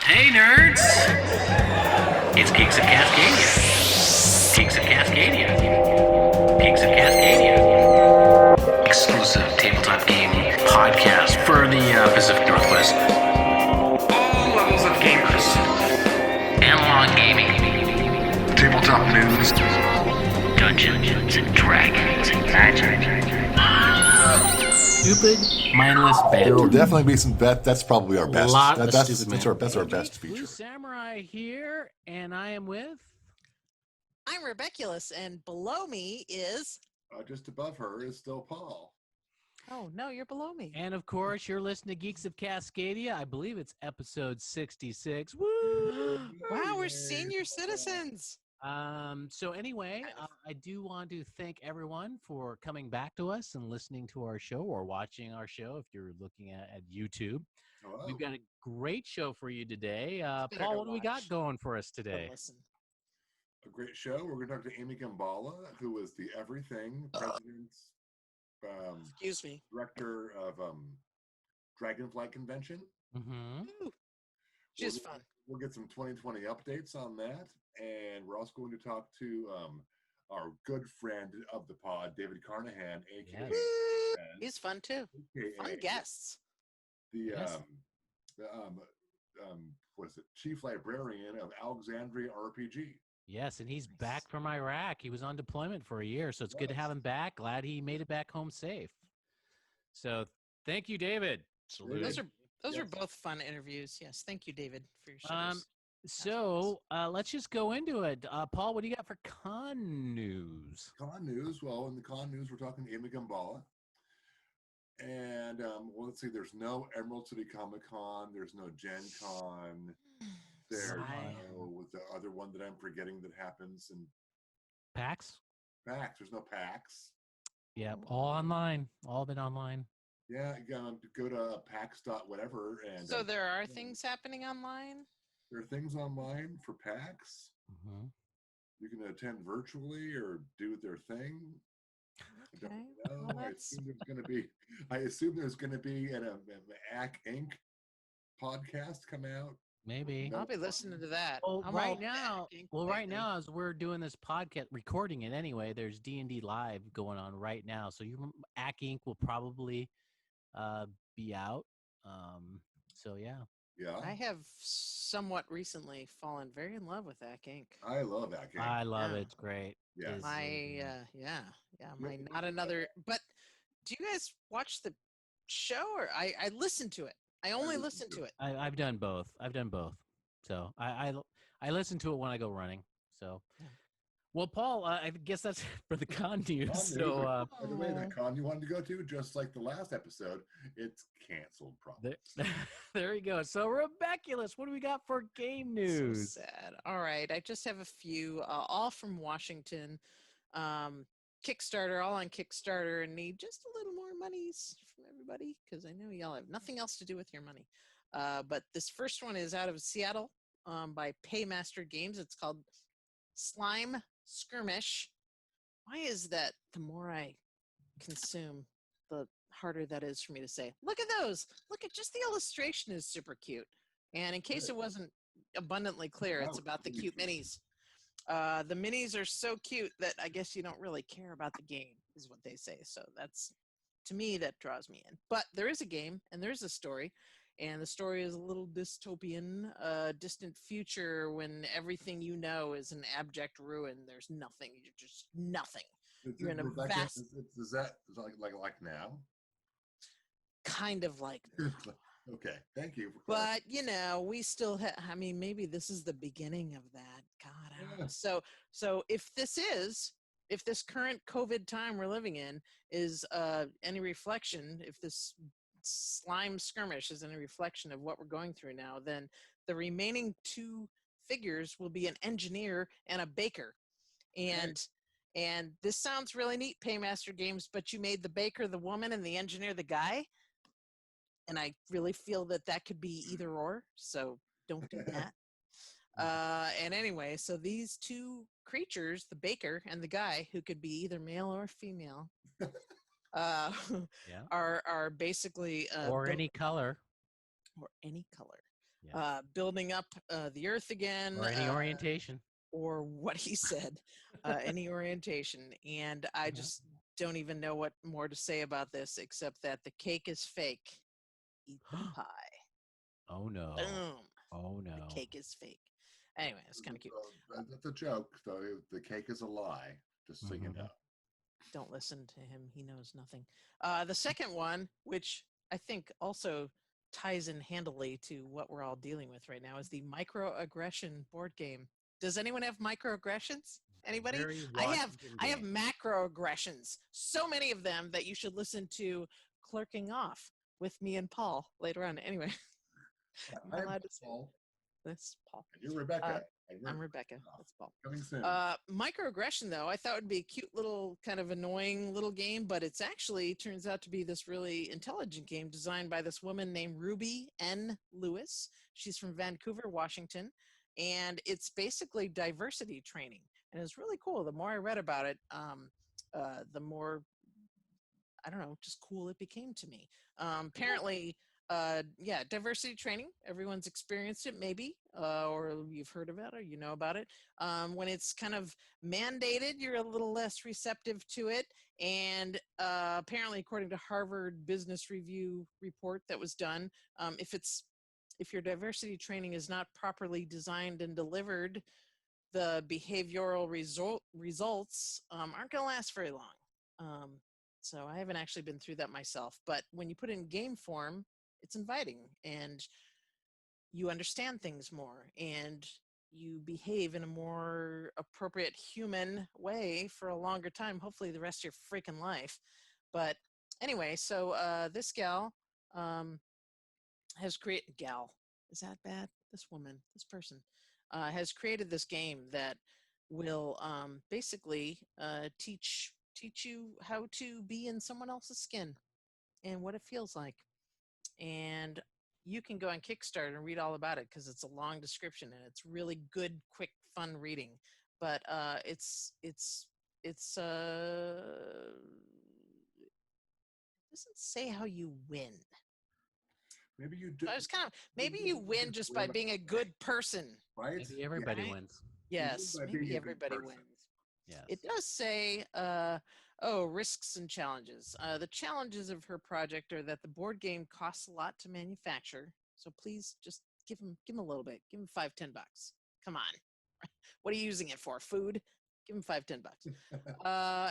Hey nerds! It's Geeks of Cascadia. Geeks of Cascadia. Geeks of Cascadia. Exclusive tabletop game podcast for the Pacific Northwest. All levels of gamers. Analog gaming. Tabletop news. Dungeons and Dragons and magic. Stupid, mindless banter. There will definitely be some bet. That's probably our best. That's our best feature. Blue Samurai here, and I am with. I'm Rebeculous, and below me is. Just above her is still Paul. Oh no, you're below me. And of course, you're listening to Geeks of Cascadia. I believe it's episode 66. Woo! Wow, we're senior citizens. So anyway, I do want to thank everyone for coming back to us and listening to our show or watching our show if you're looking at YouTube. Hello. We've got a great show for you today. Paul, what do we got going for us today? Listen. A great show. We're going to talk to Amy Gembala, who is the Everything President, Excuse me. Director of Dragonflight Convention. Mm-hmm. She's fun. We'll get some 2020 updates on that. And we're also going to talk to our good friend of the pod, David Carnahan, a.k.a. Yes. He's fun too. Fun guests. What is it? Chief librarian of Alexandria RPG. Yes, and he's back from Iraq. He was on deployment for a year, so it's good to have him back. Glad he made it back home safe. So thank you, David. Those are both fun interviews. Yes, thank you, David, for your service. So let's just go into it. Paul, what do you got for con news? Con news. Well, in the con news, we're talking to Amy Gembala. And well, let's see. There's no Emerald City Comic Con. There's no Gen Con. There's no the other one that I'm forgetting that happens in PAX. There's no PAX. Yep, all online. All been online. Yeah, go to PAX whatever. And so there are things happening online. There are things online for PAX. Mm-hmm. You can attend virtually or do their thing. Okay. I don't know. I assume there's going to be an AC Inc. podcast come out. Maybe. I'll be listening to that. Well, right now, as we're doing this podcast, recording it anyway, there's D&D Live going on right now. So AC Inc. will probably be out. So yeah. Yeah. I have somewhat recently fallen very in love with AC Inc. I love AC Inc. I love it. It's great. Yes. Not another. But do you guys watch the show, or I listen to it? I only listen to it. I've done both. So I listen to it when I go running. So, well, Paul, I guess that's for the con news. So, by the way, that con you wanted to go to, just like the last episode, it's canceled. Probably. There you go. So, Rebeculous, what do we got for game news? So sad. All right, I just have a few, all from Washington. Kickstarter, all on Kickstarter, and need just a little more monies from everybody because I know y'all have nothing else to do with your money. But this first one is out of Seattle by Paymaster Games. It's called Slime Skirmish. Why is that? The more I consume, the harder that is for me to say. Look at those. Look at just the illustration is super cute. And in case it wasn't abundantly clear, it's about the cute minis. The minis are so cute that I guess you don't really care about the game, is what they say. So that's, to me, that draws me in. But there is a game, and there's a story. And the story is a little dystopian, distant future when everything you know is an abject ruin. There's nothing. You're just nothing. You're in a vast... Is that like now? Kind of like now. Okay, thank you. But, we still have, maybe this is the beginning of that. God, I don't know. So if this current COVID time we're living in is any reflection, if this slime skirmish is any reflection of what we're going through now, then the remaining two figures will be an engineer and a baker. And this sounds really neat, Paymaster Games, but you made the baker the woman and the engineer the guy. And I really feel that could be either or, so don't do that. And anyway, so these two creatures, the baker and the guy, who could be either male or female, are basically or any color. Or any color. building up the earth again. Or any orientation. Or what he said, any orientation. And I just don't even know what more to say about this, except that the cake is fake. Eat the pie. Oh, no. Boom. Oh, no. The cake is fake. Anyway, it's kind of cute. That's a joke, though. The cake is a lie, just so you know. Don't listen to him. He knows nothing. The second one, which I think also ties in handily to what we're all dealing with right now, is the microaggression board game. Does anyone have microaggressions? Anybody? I have macroaggressions. So many of them that you should listen to Clerking Off with me and Paul later on. Anyway, I'm allowed to say Paul. That's Paul. And you're Rebecca. I'm Rebecca. That's Paul. Coming soon. Microaggression, though, I thought would be a cute little kind of annoying little game, but it's actually turns out to be this really intelligent game designed by this woman named Ruby N. Lewis. She's from Vancouver, Washington. And it's basically diversity training. And it's really cool. The more I read about it, the more, I don't know, just cool it became to me. Apparently, diversity training. Everyone's experienced it, maybe, or you've heard about it, or you know about it. When it's kind of mandated, you're a little less receptive to it. And apparently, according to Harvard Business Review report that was done, if your diversity training is not properly designed and delivered, the behavioral results aren't going to last very long. So I haven't actually been through that myself. But when you put it in game form, it's inviting, and you understand things more, and you behave in a more appropriate human way for a longer time, hopefully the rest of your freaking life. But anyway, so this gal has created, is that bad? This woman, this person, has created this game that will basically teach you how to be in someone else's skin and what it feels like. And you can go on Kickstarter and read all about it because it's a long description and it's really good, quick, fun reading. But it doesn't say how you win. Maybe you do. Maybe you win just by being a good person. Right? Maybe everybody wins. Yes, maybe everybody wins. Yes. It does say, risks and challenges. The challenges of her project are that the board game costs a lot to manufacture. So please just give him a little bit. Give him $5-10. Come on. What are you using it for? Food? Give him $5-10.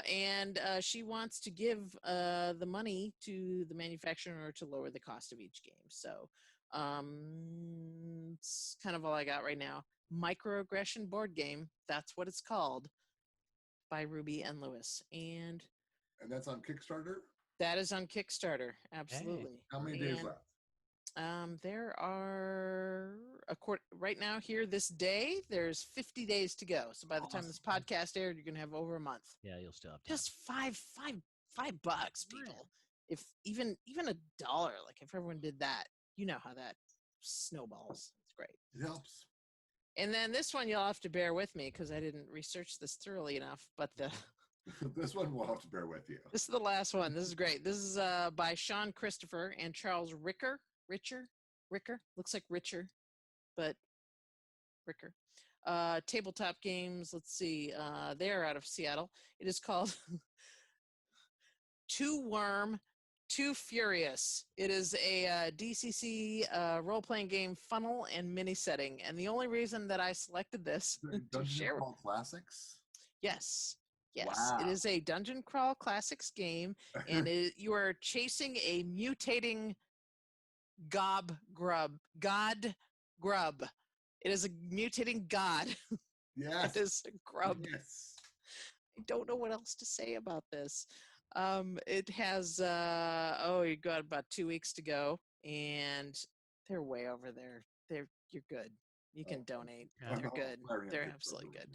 And she wants to give the money to the manufacturer to lower the cost of each game. So it's kind of all I got right now. Microaggression board game. That's what it's called. By Ruby and Lewis. And that's on Kickstarter? That is on Kickstarter. Absolutely. Hey. How many days left? There are, right now here this day, there's 50 days to go. So by the time this podcast aired, you're going to have over a month. Yeah, you'll still have time. Just $5, people. If even $1, like if everyone did that, you know how that snowballs. It's great. It helps. And then this one, you'll have to bear with me because I didn't research this thoroughly enough. But this one will have to bear with you. This is the last one. This is great. This is by Sean Christopher and Charles Ricker. Looks like Richer, but Ricker. Tabletop games. Let's see. They're out of Seattle. It is called Too Worm, Too Furious. It is a DCC role-playing game funnel and mini setting. And the only reason that I selected this to share with Classics? Yes. Wow. It is a Dungeon Crawl Classics game, and you are chasing a mutating god grub. It is a mutating god. Yes. It is a grub. Yes. I don't know what else to say about this. It has you got about 2 weeks to go, and they're way over there. You're good. You can donate. They're good. They're absolutely good.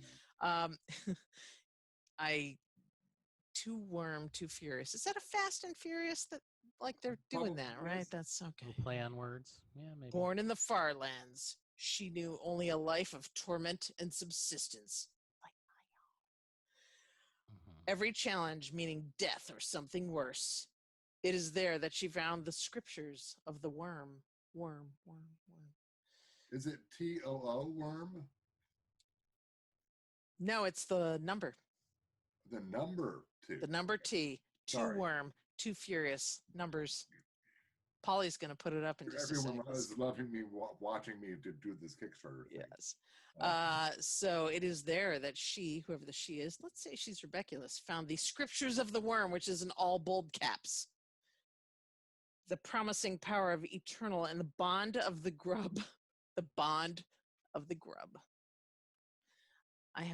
Too Worm, Too Furious. Is that a Fast and Furious that like they're doing that, right? That's okay. We'll play on words. Yeah, maybe. Born in the far lands, she knew only a life of torment and subsistence. Like my own. Every challenge meaning death or something worse. It is there that she found the scriptures of the worm. Is it TOO worm? No, it's the number. The number 2. The number T. 2 Sorry. worm. 2 furious numbers. Polly's going to put it up in just a second. Everyone is loving me, watching me to do this Kickstarter thing. Yes. So it is there that she, whoever the she is, let's say she's Rebeculous, found the Scriptures of the Worm, which is in all bold caps. The promising power of eternal and the bond of the grub. The bond of the grub. I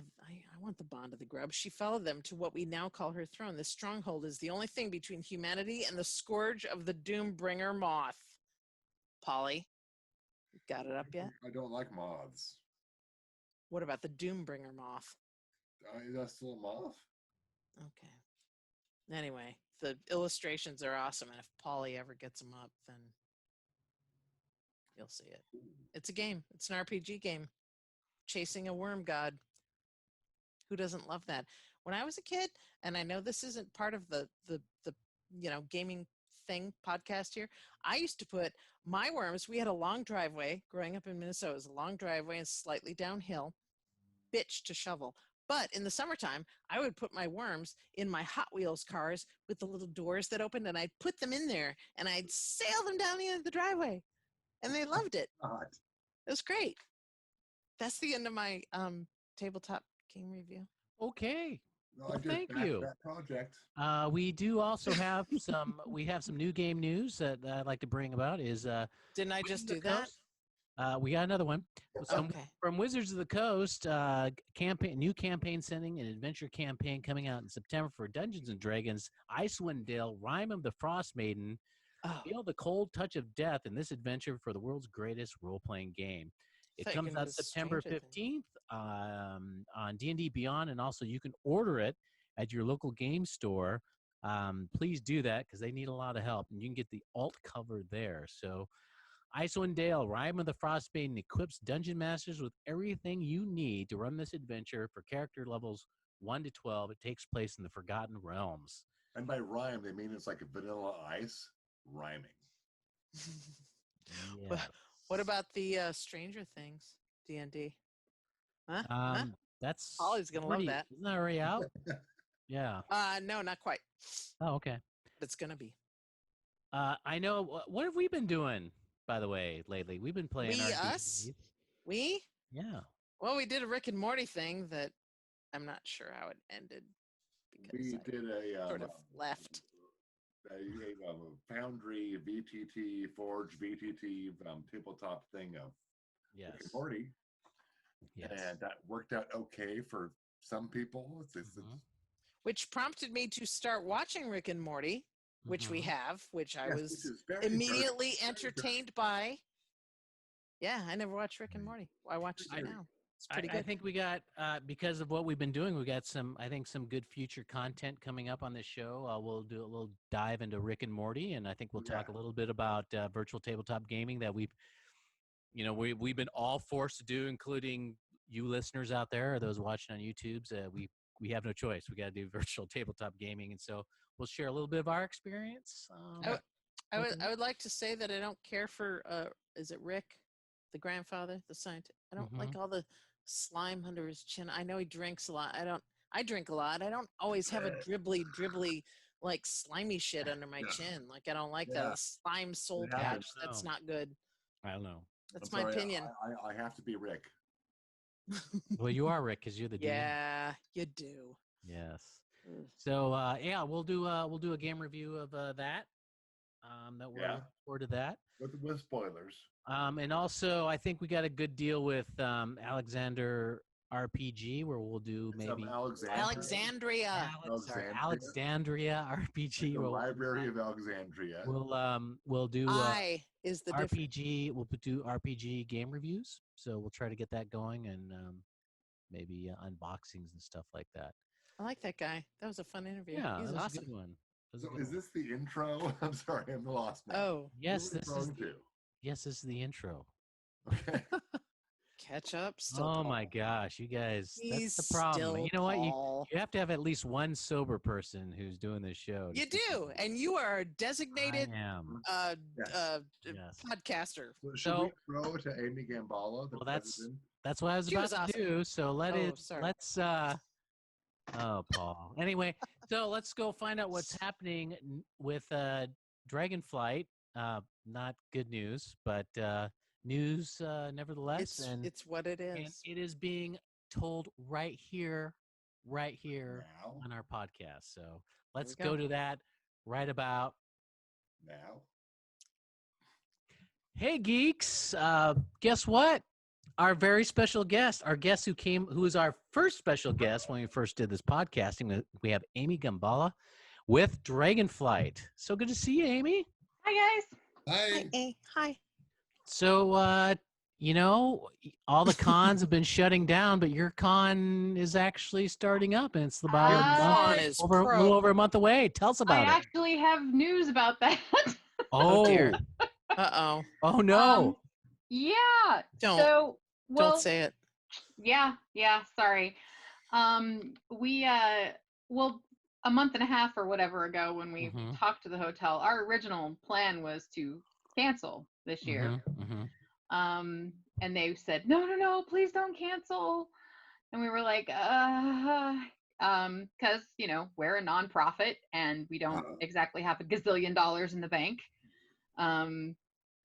want the bond of the grub. She followed them to what we now call her throne. This stronghold is the only thing between humanity and the scourge of the Doombringer moth. Polly, got it up yet? I don't like moths. What about the Doombringer moth? That's still a moth? Okay. Anyway, the illustrations are awesome, and if Polly ever gets them up, then you'll see it. It's a game. It's an RPG game. Chasing a worm god. Who doesn't love that? When I was a kid, and I know this isn't part of the gaming thing podcast here, I used to put my worms. We had a long driveway growing up in Minnesota. It was a long driveway and slightly downhill. Bitch to shovel. But in the summertime, I would put my worms in my Hot Wheels cars with the little doors that opened, and I'd put them in there, and I'd sail them down the end of the driveway. And they loved it. God. It was great. That's the end of my tabletop game review. Okay. No, Well, thank you. That project. We do also have some new game news that I'd like to bring about. Didn't I just do that? We got another one. Okay. From Wizards of the Coast, new campaign sending an adventure campaign coming out in September for Dungeons and Dragons. Icewind Dale, Rime of the Frost Maiden. Feel the cold touch of death in this adventure for the world's greatest role-playing game. It comes out September 15th on D&D Beyond, and also you can order it at your local game store. Please do that because they need a lot of help, and you can get the alt cover there. So Icewind Dale, Rime of the Frostbane equips Dungeon Masters with everything you need to run this adventure for character levels 1 to 12. It takes place in the Forgotten Realms. And by rhyme, they mean it's like a vanilla ice rhyming. Yeah. What about the Stranger Things D&D? Huh? That's Polly's gonna love that. Isn't that already out? Yeah. No, not quite. Oh, okay. But it's gonna be. I know. What have we been doing, by the way, lately? We've been playing Us? We? Yeah. Well, we did a Rick and Morty thing that I'm not sure how it ended because We did a sort of left. A Foundry VTT Forge VTT tabletop thing of Yes. Rick and Morty. Yes. And that worked out okay for some people. Which prompted me to start watching Rick and Morty, which we have, which I was immediately entertained by. Yeah, I never watched Rick and Morty. I watched it now. It's pretty good. I think we got, because of what we've been doing, we got some good future content coming up on this show. We'll do a little dive into Rick and Morty, and I think we'll talk a little bit about virtual tabletop gaming that we've been all forced to do, including you listeners out there or those watching on YouTube. We have no choice. We got to do virtual tabletop gaming, and so we'll share a little bit of our experience. I would like to say that I don't care for is it Rick, the grandfather, the scientist? I don't like all the slime under his chin. I know he drinks a lot. I drink a lot. I don't always have a dribbly like slimy shit under my chin. Like I don't like that slime soul patch. That's not good. I don't know. That's my opinion. I have to be Rick. Well, you are Rick because you're the DM. Yeah, you do. Yes. So we'll do a game review of that. That we're looking forward to that. With spoilers. And also, I think we got a good deal with Alexandria RPG, where we'll do maybe Alexandria RPG. The Library of Alexandria. We'll do is the RPG. We'll do RPG game reviews. So we'll try to get that going and maybe unboxings and stuff like that. I like that guy. That was a fun interview. Yeah, he's that was awesome. a good one. So is this the intro? I'm sorry, I'm lost now. Oh, yes, this is the intro. Okay. catch up. Still Oh Paul. my gosh, you guys, He's that's the problem. still You know what? Paul. You have to have at least one sober person who's doing this show. You do, and you are a designated I am. Yes. podcaster. Should we throw to Amy Gembala, the president? That's what I was She about was to awesome. do. So Sorry. let's oh Paul. Anyway, so let's go find out what's happening with Dragonflight. Not good news, but news nevertheless. It's what it is. And it is being told right here Now. on our podcast. So let's we go. go to that right about Now. Hey geeks, guess what? Our very special guest, our guest who was our first special guest when we first did this podcasting, we have Amy Gembala with Dragonflight. So good to see you, Amy. Hi, guys. Hi. Hi. So, you know, all the cons have been shutting down, but your con is actually starting up, and it's about a little over a month away. Tell us about it. I actually have news about that. Oh, dear. Uh-oh. Oh, no. Yeah. Don't say it. Yeah. Sorry. We a month and a half or whatever ago when we talked to the hotel, our original plan was to cancel this year. And they said, no, please don't cancel. And we were like, because, you know, we're a nonprofit and we don't exactly have a gazillion dollars in the bank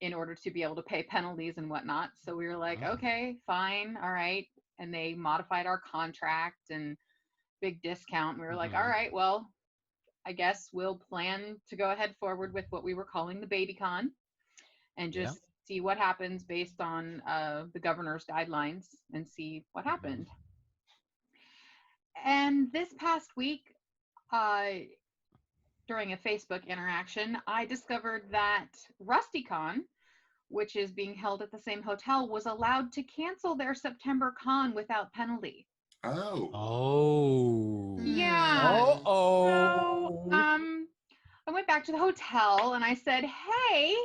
in order to be able to pay penalties and whatnot. So we were like, okay, fine. All right. And they modified our contract and big discount. And we were like, all right, well, I guess we'll plan to go ahead forward with what we were calling the baby con and just see what happens based on the governor's guidelines and see what happened. And this past week, during a Facebook interaction, I discovered that RustyCon, which is being held at the same hotel, was allowed to cancel their September con without penalty. Oh. Yeah. Oh. So, I went back to the hotel and I said, hey,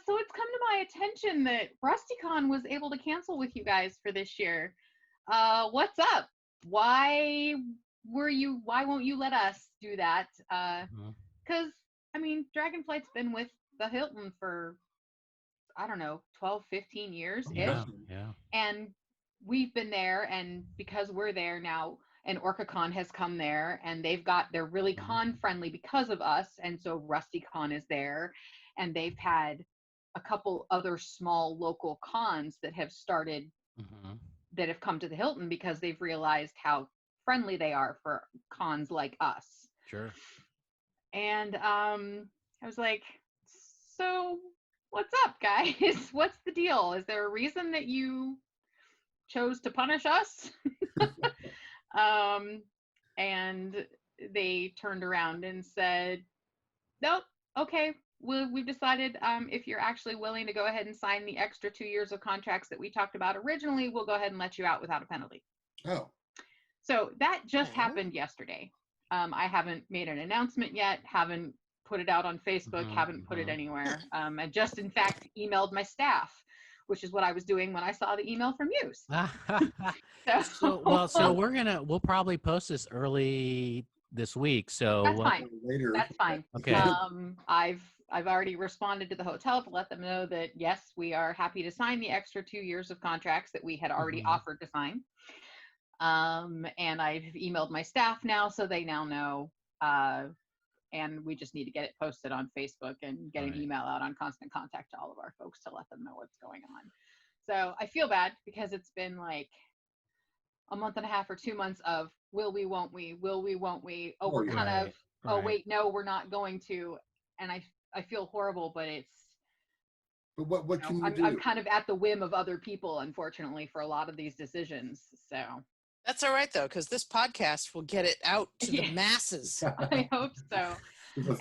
so it's come to my attention that RustyCon was able to cancel with you guys for this year. What's up? Why won't you let us do that? Because, I mean, Dragonflight's been with the Hilton for, I don't know, 12, 15 years. Yeah. And we've been there, and because we're there now, and OrcaCon has come there, and they're really con friendly because of us, and so RustyCon is there, and they've had a couple other small local cons that have started, that have come to the Hilton because they've realized how friendly they are for cons like us. Sure. And I was like, so what's up, guys? What's the deal? Is there a reason that you chose to punish us? And they turned around and said, nope, okay, we've decided if you're actually willing to go ahead and sign the extra 2 years of contracts that we talked about originally, we'll go ahead and let you out without a penalty. Oh. So that just happened yesterday. I haven't made an announcement yet, haven't put it out on Facebook, haven't put it anywhere. I just, in fact, emailed my staff, which is what I was doing when I saw the email from you. So we'll probably post this early this week. So that's fine. Later. That's fine. Okay. I've already responded to the hotel to let them know that yes, we are happy to sign the extra 2 years of contracts that we had already offered to sign. And I've emailed my staff now, so they now know. And we just need to get it posted on Facebook and get an email out on Constant Contact to all of our folks to let them know what's going on. So I feel bad because it's been like a month and a half or 2 months of will we, won't we, will we, won't we. Oh, we're kind of, oh, wait, no, we're not going to. And I feel horrible, but it's, but what can you do? I'm kind of at the whim of other people, unfortunately, for a lot of these decisions. So that's all right though, because this podcast will get it out to the masses. I hope so.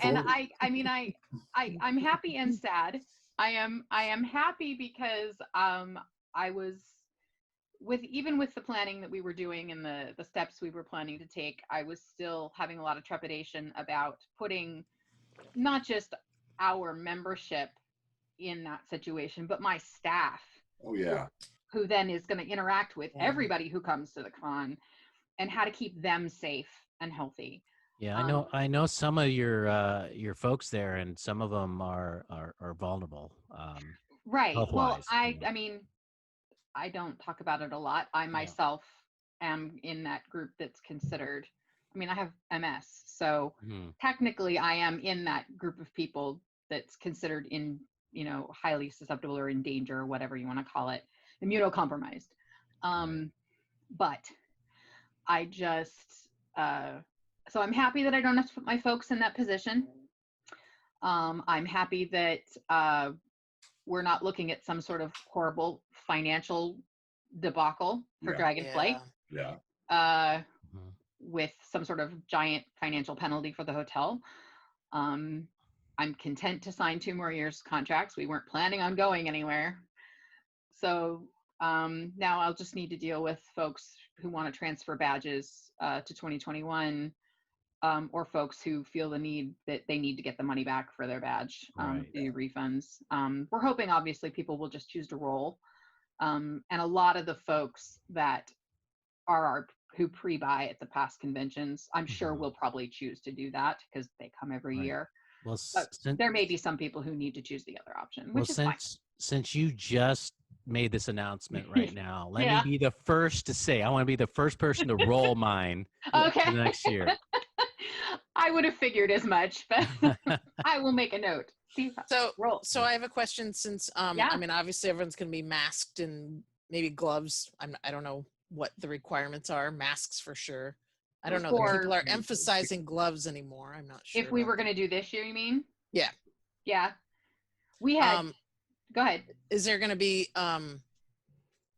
And I'm happy and sad. I am happy because I was even with the planning that we were doing and the steps we were planning to take, I was still having a lot of trepidation about putting not just our membership in that situation, but my staff. Oh yeah. who then is going to interact with everybody who comes to the con, and how to keep them safe and healthy. Yeah, I know some of your folks there, and some of them are vulnerable. Right. Well, Health-wise. I mean, I don't talk about it a lot. I myself am in that group that's considered. I mean, I have MS, so technically I am in that group of people that's considered in, you know, highly susceptible or in danger, or whatever you want to call it, immunocompromised. But I just, so I'm happy that I don't have to put my folks in that position. I'm happy that we're not looking at some sort of horrible financial debacle for Dragonflight. With some sort of giant financial penalty for the hotel. I'm content to sign 2 more years contracts. We weren't planning on going anywhere. So now I'll just need to deal with folks who want to transfer badges to 2021, or folks who feel the need that they need to get the money back for their badge, do refunds. We're hoping obviously people will just choose to roll. And a lot of the folks that are who pre-buy at the past conventions, I'm sure will probably choose to do that because they come every year. Well, but there may be some people who need to choose the other option, which is fine. Since you just made this announcement right now, let me be the first to say, I want to be the first person to roll mine for the next year. I would have figured as much, but I will make a note. So I have a question, since I mean, obviously everyone's going to be masked and maybe gloves. I don't know what the requirements are. Masks for sure. I don't know that people are emphasizing gloves anymore. I'm not sure. If we were going to do this year, you mean? Yeah. We had. Go ahead. Is there going to be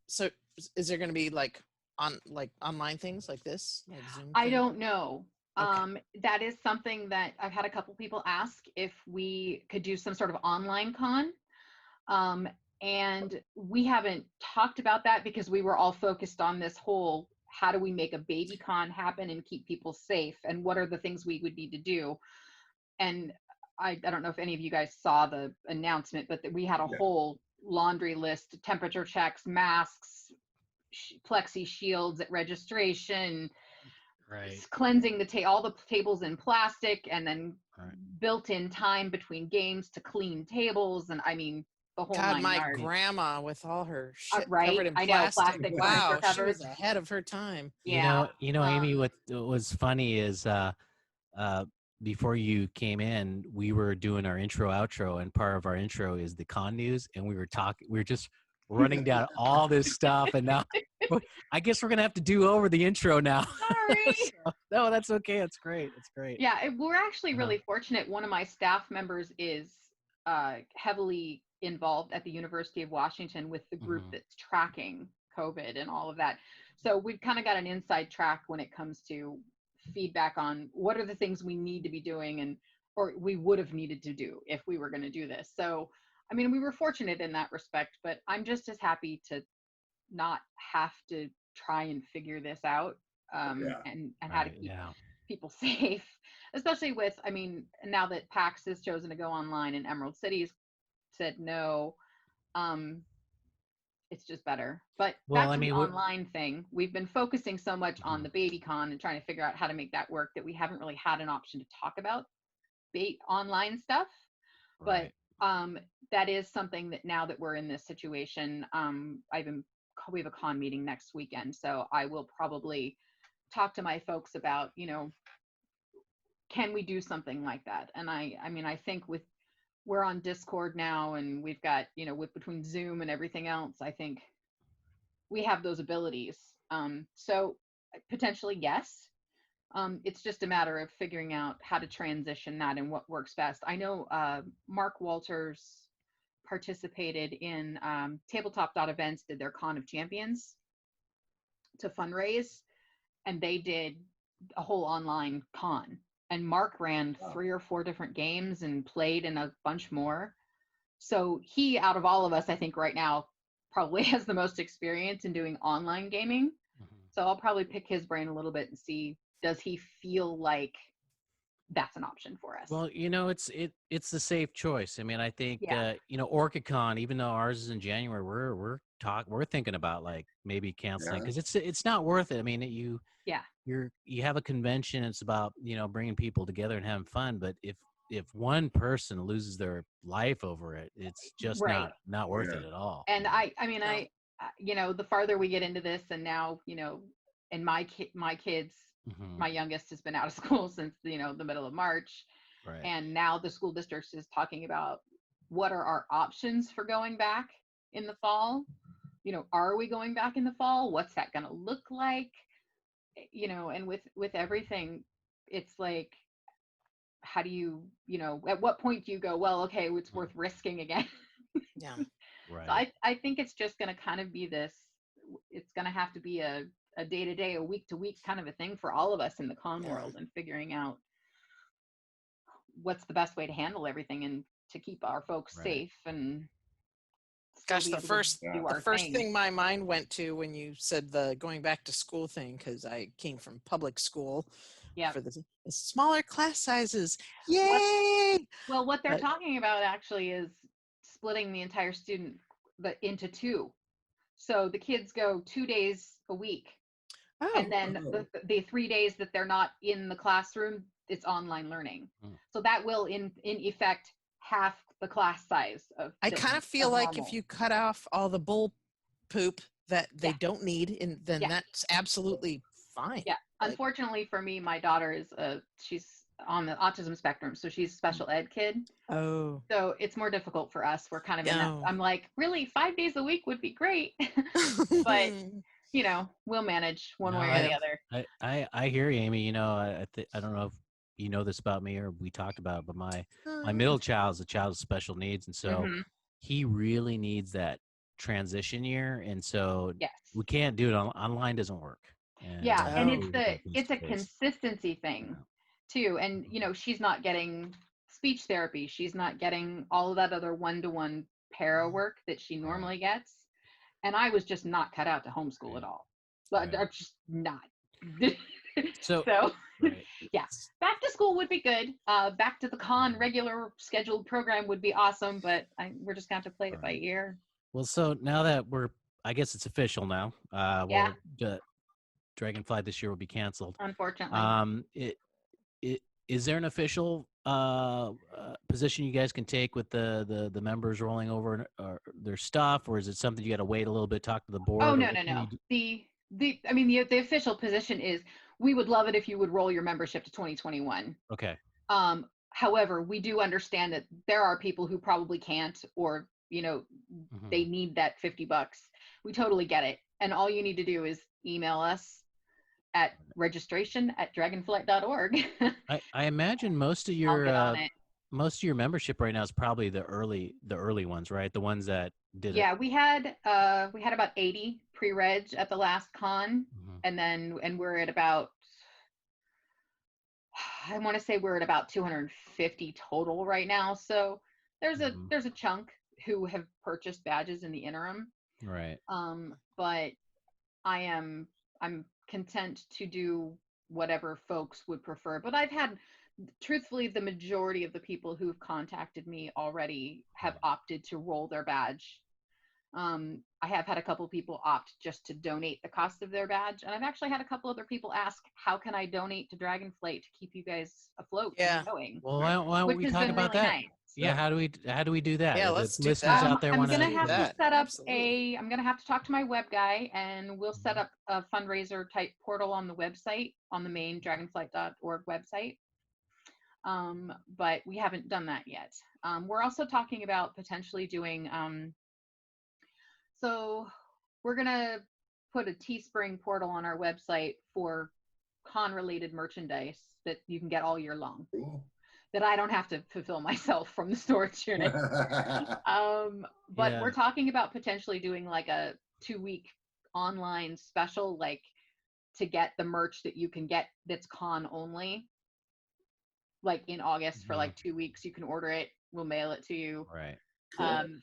so is there going to be like online things like this? Like Zoom I don't know. That is something that I've had a couple people ask if we could do some sort of online con. And we haven't talked about that because we were all focused on this whole, how do we make a baby con happen and keep people safe, and what are the things we would need to do. And I don't know if any of you guys saw the announcement, but we had a whole laundry list: temperature checks, masks, plexi shields at registration, cleansing all the tables in plastic, and then built-in time between games to clean tables. And I mean, the whole grandma with all her shit right? covered in plastic. Wow, she was ahead of her time. Yeah. You know, Amy, what was funny is before you came in, we were doing our intro outro, and part of our intro is the con news, and we were just running down all this stuff, and now I guess we're gonna have to do over the intro now. Sorry. No, that's okay. It's great. It's great. Yeah, we're actually really fortunate. One of my staff members is heavily involved at the University of Washington with the group that's tracking COVID and all of that. So we've kind of got an inside track when it comes to feedback on what are the things we need to be doing, or we would have needed to do if we were going to do this. So, I mean, we were fortunate in that respect, but I'm just as happy to not have to try and figure this out and how to keep people safe, especially with, I mean, now that PAX has chosen to go online and Emerald City's said no, it's just better. But back to the online thing, we've been focusing so much on the BabyCon and trying to figure out how to make that work that we haven't really had an option to talk about online stuff. But that is something that now that we're in this situation, we have a con meeting next weekend, so I will probably talk to my folks about, you know, can we do something like that? And I mean, I think we're on Discord now, and we've got, you know, between Zoom and everything else, I think we have those abilities. So potentially, yes. It's just a matter of figuring out how to transition that and what works best. I know Mark Walters participated in Tabletop.events did their Con of Champions to fundraise, and they did a whole online con. And Mark ran 3 or 4 different games and played in a bunch more. So he, out of all of us, I think right now, probably has the most experience in doing online gaming. So I'll probably pick his brain a little bit and see, does he feel like that's an option for us. Well, it's the safe choice. I mean, I think Yeah. OrcaCon, even though ours is in January, we're thinking about like maybe canceling because it's not worth it. I mean, Yeah. you have a convention. It's about bringing people together and having fun. But if one person loses their life over it, it's just Right. not worth it at all. And I mean, the farther we get into this, and now, and my kids, Mhm. my youngest has been out of school since, the middle of March. Right. And now the school district is talking about what are our options for going back in the fall. Are we going back in the fall? What's that going to look like? And with everything, it's like, how do you, at what point do you go, well, okay, it's worth risking again? Yeah. Right. So I think it's just going to kind of be this, it's going to have to be a day-to-day, a week-to-week kind of a thing for all of us in the con world, and figuring out what's the best way to handle everything and to keep our folks safe and Gosh, the first thing. thing my mind went to when you said the going back to school thing, because I came from public school for the smaller class sizes. Yay! What they're talking about actually is splitting the entire student into two. So the kids go 2 days a week. And then the 3 days that they're not in the classroom, it's online learning. So that will in effect half the class size of. I kind of feel like normal. if you cut off all the bull poop that they don't need, then that's absolutely fine. Yeah. Unfortunately for me, my daughter is she's on the autism spectrum, so she's a special ed kid. Oh. So it's more difficult for us. We're kind of in that. I'm like, really, 5 days a week would be great, but we'll manage one way or the other. I hear you, Amy. I don't know if you know this about me or we talked about it, but my middle child is a child with special needs, and so he really needs that transition year, and so we can't do it online. Doesn't work. And it's a consistency thing too, and she's not getting speech therapy, she's not getting all of that other one-to-one para work that she normally gets, and I was just not cut out to homeschool at all. But I'm just not. So yeah, back to school would be good. Back to the con regular scheduled program would be awesome, but we're just gonna have to play it by ear. Well, so now that I guess it's official now. Dragonflight this year will be canceled, unfortunately. Is there an official position you guys can take with the members rolling over their stuff, or is it something you got to wait a little bit, talk to the board? Oh, no. The official position is, we would love it if you would roll your membership to 2021. Okay. However, we do understand that there are people who probably can't, or they need that $50. We totally get it, and all you need to do is email us at registration@dragonflight.org. I imagine most of your membership right now is probably the early ones, right? The ones that did it. We had about 80 pre-reg at the last con, and we're at about, I want to say we're at about 250 total right now. So there's a chunk who have purchased badges in the interim. Right. But I'm content to do whatever folks would prefer. But I've had, truthfully, the majority of the people who've contacted me already have opted to roll their badge. I have had a couple people opt just to donate the cost of their badge, and I've actually had a couple other people ask, how can I donate to Dragonflight to keep you guys afloat and going? Well, why don't we talk about that? Nice. Yeah, how do we do that? Yeah, let's do listeners that. out there I'm gonna have to set up Absolutely. I'm gonna have to talk to my web guy, and we'll set up a fundraiser type portal on the website, on the main dragonflight.org website. But we haven't done that yet. We're also talking about potentially doing, so we're gonna put a Teespring portal on our website for con-related merchandise that you can get all year long. Cool. That I don't have to fulfill myself from the storage unit. But we're talking about potentially doing like a 2-week online special, like to get the merch that you can get that's con only. Like in August for like 2 weeks, you can order it. We'll mail it to you. Right.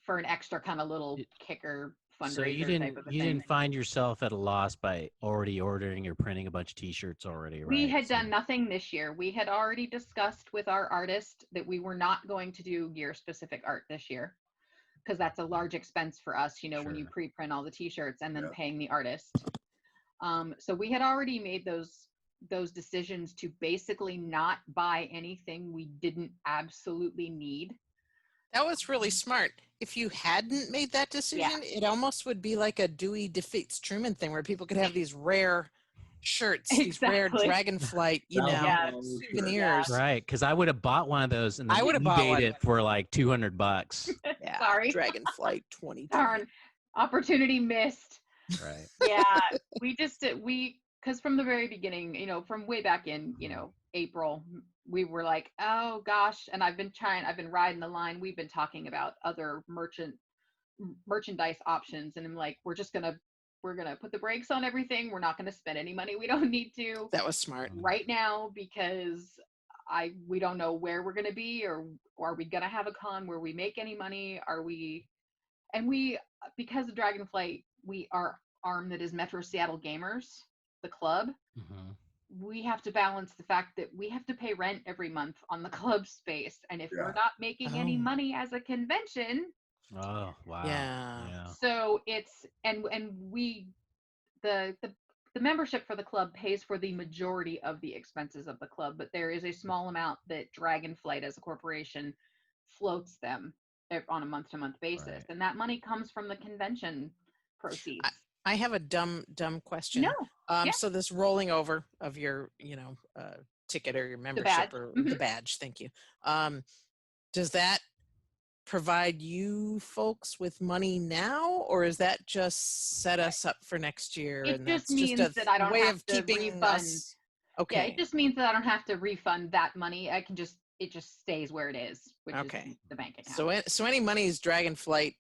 For an extra kind of little kicker fundraiser So you type of a thing. didn't find yourself at a loss by already ordering or printing a bunch of T-shirts already, right? We had done nothing this year. We had already discussed with our artist that we were not going to do year-specific art this year because that's a large expense for us, when you pre-print all the T-shirts and then paying the artist. So we had already made those decisions to basically not buy anything we didn't absolutely need. That was really smart. If you hadn't made that decision, it almost would be like a Dewey defeats Truman thing where people could have these rare shirts, these rare Dragonflight, souvenirs. Right, because I would have bought one of those and then eBayed it for like $200. Yeah, Sorry. Dragonflight 20. Darn, opportunity missed. Right. Yeah, because from the very beginning, from way back in, April, we were like, oh gosh, and I've been riding the line. We've been talking about other merchandise options, and I'm like, we're gonna put the brakes on everything. We're not gonna spend any money we don't need to. That was smart. Right now, because we don't know where we're gonna be, or are we gonna have a con where we make any money? Because of Dragonflight, we are arm that is Metro Seattle Gamers, the club. Mm-hmm. We have to balance the fact that we have to pay rent every month on the club space, and if we're not making any money as a convention, oh wow, yeah. So it's the membership for the club pays for the majority of the expenses of the club, but there is a small amount that Dragonflight as a corporation floats them on a month-to-month basis, and that money comes from the convention proceeds. I have a dumb question. No. So this rolling over of your, ticket or your membership or the badge, thank you. Does that provide you folks with money now, or is that just set us up for next year? It and just that's means just a that I don't way have of to keeping refund. us. Okay. Yeah, it just means that I don't have to refund that money. It just stays where it is, which is the bank account. So any monies Dragonflight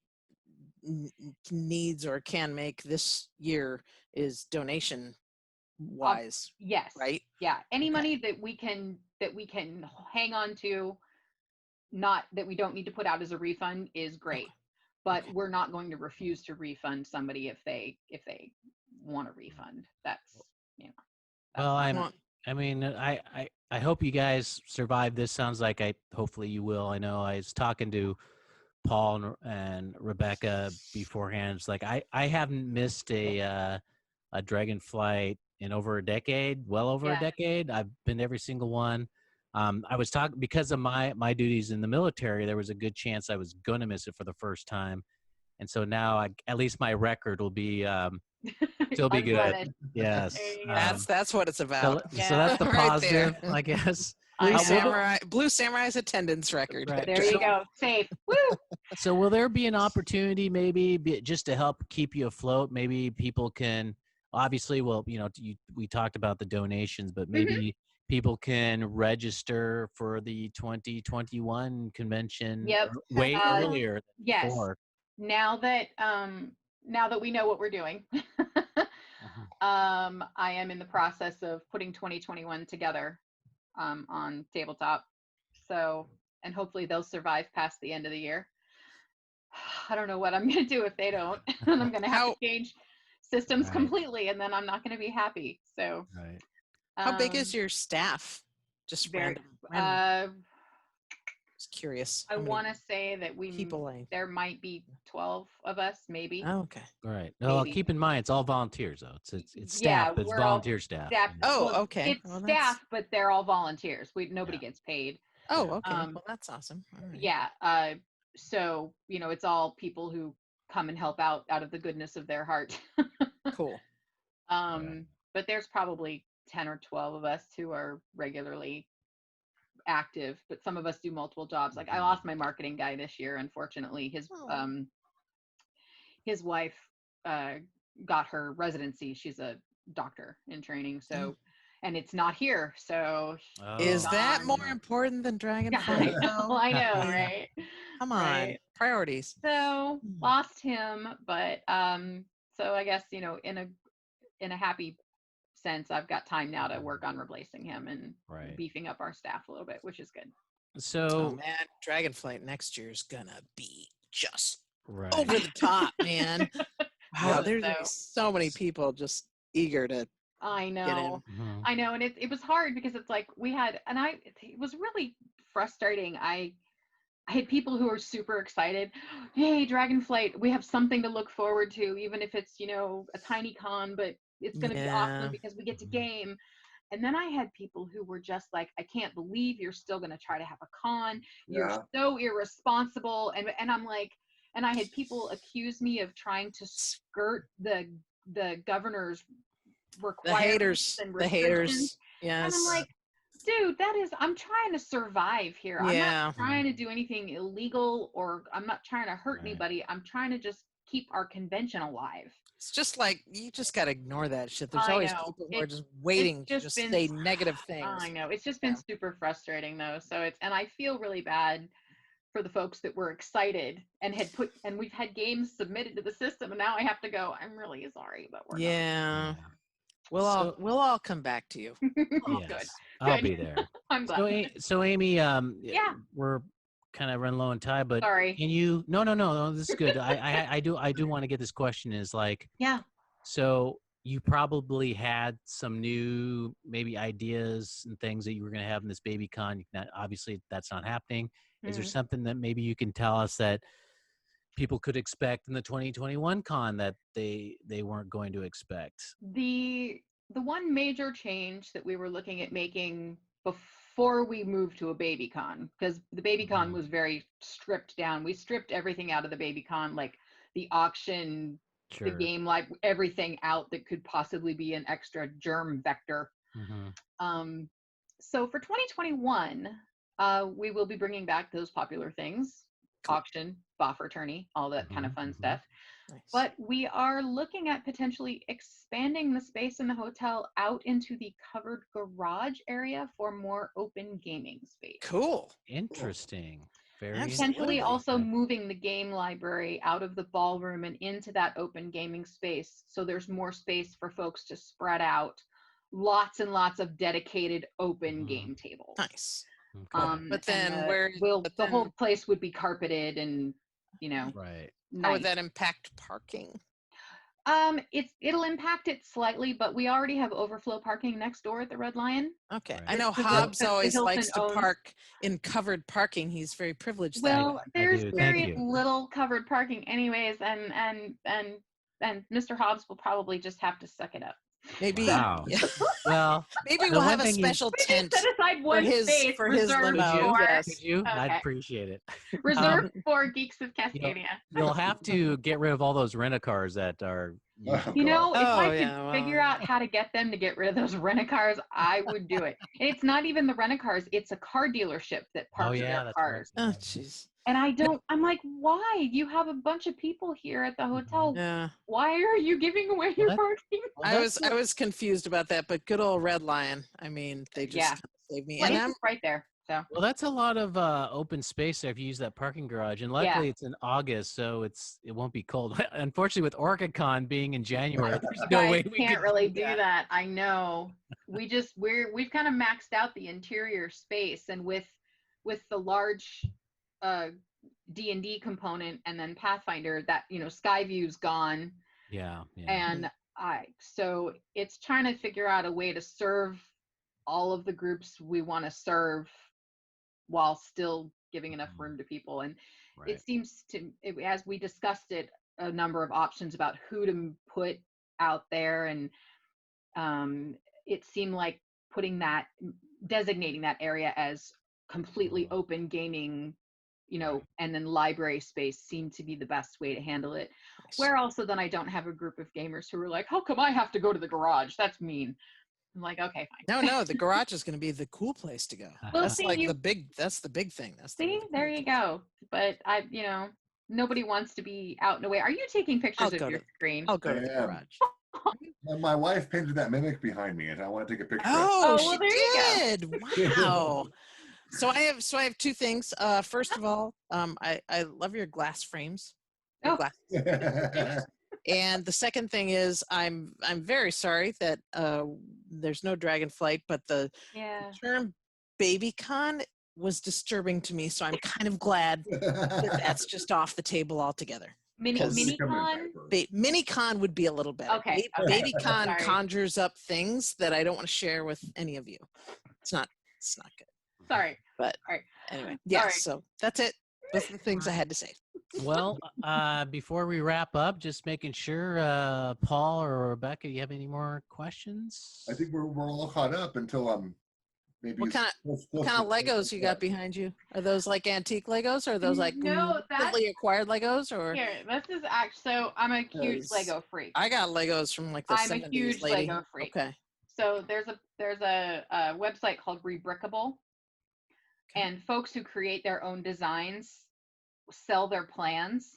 needs or can make this year is donation wise. Yes. Right? Yeah. Any money that we can hang on to, not that we don't need to put out as a refund, is great. But we're not going to refuse to refund somebody if they want a refund. That's well, I hope you guys survive this. Sounds like hopefully you will. I know I was talking to Paul and Rebecca beforehand. It's like I haven't missed a Dragonflight in over a decade, well over a decade. I've been to every single one. I was talking because of my duties in the military. There was a good chance I was going to miss it for the first time, and so now at least my record will be still be good. Yes, that's what it's about. So that's the positive, right, I guess. Blue Samurai's attendance record. Right. There you go. Safe. Woo! So will there be an opportunity maybe just to help keep you afloat? Maybe people can obviously, we talked about the donations, but maybe people can register for the 2021 convention way earlier than before. Now that we know what we're doing, I am in the process of putting 2021 together on tabletop. So, and hopefully they'll survive past the end of the year. I don't know what I'm going to do if they don't. And I'm going to have to change systems completely, and then I'm not going to be happy. So, how big is your staff? Just random. Just curious. I want to say that there might be 12 of us, maybe. Oh, okay. All right. No, keep in mind it's all volunteers though. It's staff, but it's volunteer staff. Oh, okay. It's staff, but they're all volunteers. Nobody gets paid. Oh, okay. Well, that's awesome. All right. Yeah. So it's all people who come and help out of the goodness of their heart. Cool. But there's probably 10 or 12 of us who are regularly active, but some of us do multiple jobs. Like I lost my marketing guy this year, unfortunately. His wife got her residency. She's a doctor in training, so and it's not here. So is that more important than Dragonflight? I know, right? Come on, priorities. So lost him, but so I guess in a happy sense, I've got time now to work on replacing him and beefing up our staff a little bit, which is good. So man, Dragonflight next year is gonna be just over the top, man. Wow, Yeah, there's gonna be so many people just eager to I get in. know. I know, and it was hard because it's like we had, and it was really frustrating. I had people who were super excited. Yay, Dragonflight! We have something to look forward to, even if it's a tiny con, but it's going to be awesome because we get to game. And then I had people who were just like, I can't believe you're still going to try to have a con. You're so irresponsible. And I'm like, and I had people accuse me of trying to skirt the governor's requirements and the restrictions. haters. Yes. And I'm like, dude, I'm trying to survive here. I'm not trying to do anything illegal, or I'm not trying to hurt anybody. I'm trying to just keep our convention alive. It's just like, you just got to ignore that shit. There's I always know. people who are just waiting to just say negative things. I know. It's just been super frustrating though. So and I feel really bad for the folks that were excited and and we've had games submitted to the system, and now I have to go, I'm really sorry, but we're not. We'll all come back to you. Yes, I'll be there. I'm glad. So Amy, we're kind of run low on time, but sorry. Can you? No, this is good. I do want to get this question. Is like, so you probably had some new maybe ideas and things that you were going to have in this baby con. Obviously, that's not happening. Is there something that maybe you can tell us that people could expect in the 2021 con that they weren't going to expect? The one major change that we were looking at making before we moved to a baby con, because the baby con was very stripped down. We stripped everything out of the baby con, like the auction, the game, like everything out that could possibly be an extra germ vector. So for 2021, we will be bringing back those popular things: auction, boffer attorney, all that kind of fun stuff. Nice. But we are looking at potentially expanding the space in the hotel out into the covered garage area for more open gaming space. Cool. Interesting. Very potentially also moving the game library out of the ballroom and into that open gaming space, so there's more space for folks to spread out. Lots and lots of dedicated open game tables. Nice. Okay. But then the whole place would be carpeted and right. Nice. How would that impact parking? It'll impact it slightly, but we already have overflow parking next door at the Red Lion. Okay. Right. I know Hobbs always likes to park in covered parking. He's very privileged. Well, there's very little covered parking anyways, and Mr. Hobbs will probably just have to suck it up. Maybe. Wow. Well, maybe we'll have a special tent set aside one space for his limo. Could you? Okay. I'd appreciate it. Reserved for Geeks of Cascadia. You'll have to get rid of all those rent-a-cars that are. If I could figure out how to get them to get rid of those rent-a-cars, I would do it. And it's not even the rent-a-cars; it's a car dealership that parks their cars. Right. Oh, jeez. And I'm like, why? You have a bunch of people here at the hotel. Yeah. Why are you giving away your parking? I was confused about that, but good old Red Lion. I mean, they just saved me. Well, and I'm right there. So. Well, that's a lot of open space there if you use that parking garage. And luckily it's in August, so it won't be cold. Unfortunately, with OrcaCon being in January, there's no way we can't really do that. I know. We've kind of maxed out the interior space, and with the large D&D component and then Pathfinder, that Skyview's gone. Yeah. And so it's trying to figure out a way to serve all of the groups we want to serve while still giving enough room to people. And it seems as we discussed it, a number of options about who to put out there, and it seemed like designating that area as completely open gaming, and then library space seemed to be the best way to handle it. Nice. Where also then I don't have a group of gamers who are like, how come I have to go to the garage? That's mean. I'm like, okay, fine. No, the garage is going to be the cool place to go. Well, that's that's the big thing. There you go. But nobody wants to be out in the way. Are you taking pictures of your screen? I'll go to the garage. My wife painted that mimic behind me, and I want to take a picture. Oh, well, she did. Wow. So I have two things. First of all, I love your glass frames. Your glass. And the second thing is I'm very sorry that there's no Dragonflight, but the term BabyCon was disturbing to me, so I'm kind of glad that that's just off the table altogether. Mini-con? Mini-con would be a little better. Okay. Baby-con Sorry. conjures up things that I don't want to share with any of you. It's not good. Sorry. But all right. Anyway, yeah, Sorry. so that's it. Those are the things I had to say. Well, before we wrap up, just making sure, Paul or Rebecca, you have any more questions? I think we're all caught up until maybe. What kind of Legos you got behind you? Are those like antique Legos, or are those like No, recently acquired Legos? Or Here, this is actually, so I'm a huge Lego freak. I got Legos from like the I'm 70s, a huge lady. Lego freak. Okay. So there's a website called Rebrickable, and folks who create their own designs sell their plans,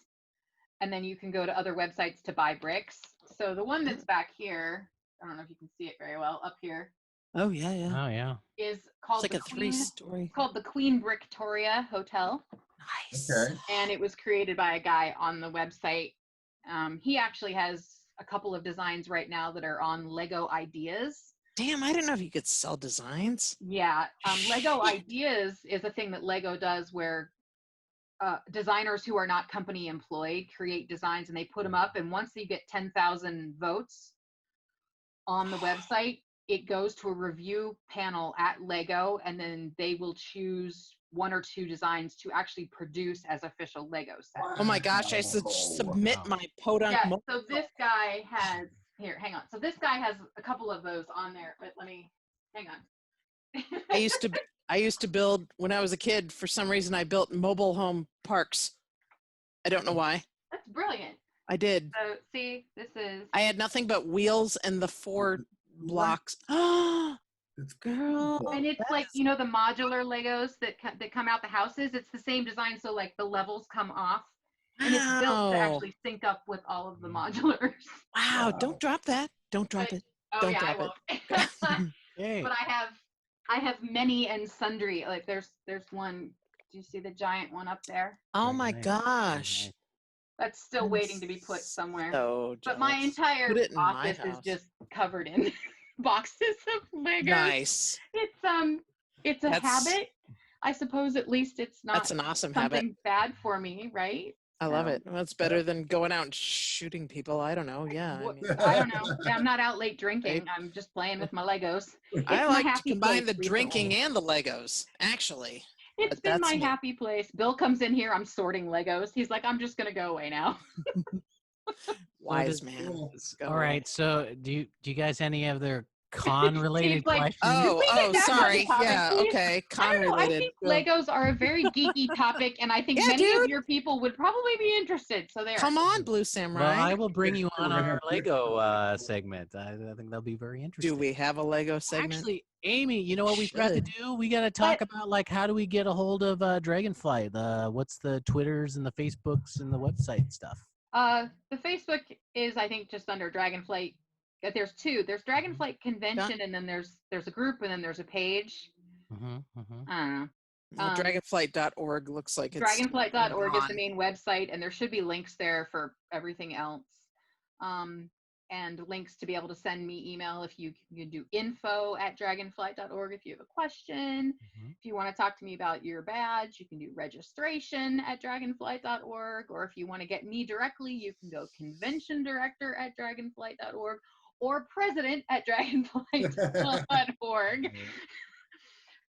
and then you can go to other websites to buy bricks. So the one that's back here, I don't know if you can see it very well up here. Oh yeah. Oh yeah. Is called It's like a 3-story. It's called the Queen Bricktoria Hotel. Nice. Okay. And it was created by a guy on the website. He actually has a couple of designs right now that are on Lego Ideas. Damn, I didn't know if you could sell designs. Yeah, Lego Ideas is a thing that Lego does where designers who are not company employed create designs and they put them up. And once you get 10,000 votes on the website, it goes to a review panel at Lego, and then they will choose 1 or 2 designs to actually produce as official Lego sets. Oh my gosh, I submit my podunk. Yeah, so this guy has, here, hang on. So this guy has a couple of those on there, but let me, hang on. I used to build, when I was a kid, for some reason I built mobile home parks. I don't know why. That's brilliant. I did. So see, this is. I had nothing but wheels and the 4 blocks. It's Girl. And it's like, you know, the modular Legos that come out the houses. It's the same design, so like the levels come off, and it's built to actually sync up with all of the modulars. Wow! Don't drop that. Don't drop it. Oh Don't yeah, drop I won't. Hey. But I have many and sundry. Like there's one. Do you see the giant one up there? Oh Very my nice. gosh! That's still waiting to be put somewhere. So But my jealous. entire Put it in my office is house. just covered in boxes of Legos. Nice. It's a habit. I suppose at least it's not That's an awesome something habit. bad for me, right? I love it. Well, it's better than going out and shooting people. I don't know. Yeah. I mean, I don't know. I'm not out late drinking. I'm just playing with my Legos. I It's my like to happy combine the place drinking recently. and the Legos, actually. It's but been that's my me. happy place. Bill comes in here. I'm sorting Legos. He's like, I'm just gonna go away now. Wise does- man. Let's go. All right. So, do you guys any other con-related Steve's like, questions? Oh, get back on sorry. topic, Yeah. please? Okay. I Con don't know. I related. think Legos are a very geeky topic, and I think Yeah, many of dude. your people would probably be interested. So there. Come on, Blue Well, Samurai. I will bring you on We're gonna our have Lego segment. I think that'll be very interesting. Do we have a Lego segment? Actually, Amy, you know what we've got to Should. do? We got to talk about like how do we get a hold of Dragonflight? What's the Twitters and the Facebooks and the website stuff? The Facebook is, I think, just under Dragonflight. There's 2. There's Dragonflight Convention, and then there's a group, and then there's a page. Mm-hmm, mm-hmm. I don't know. Well, dragonflight.org looks like it's Dragonflight.org is the on. main website, and there should be links there for everything else. And links to be able to send me email if you do info@dragonflight.org if you have a question. Mm-hmm. If you want to talk to me about your badge, you can do registration@dragonflight.org. Or if you want to get me directly, you can go conventiondirector@dragonflight.org or president@dragonflight.org.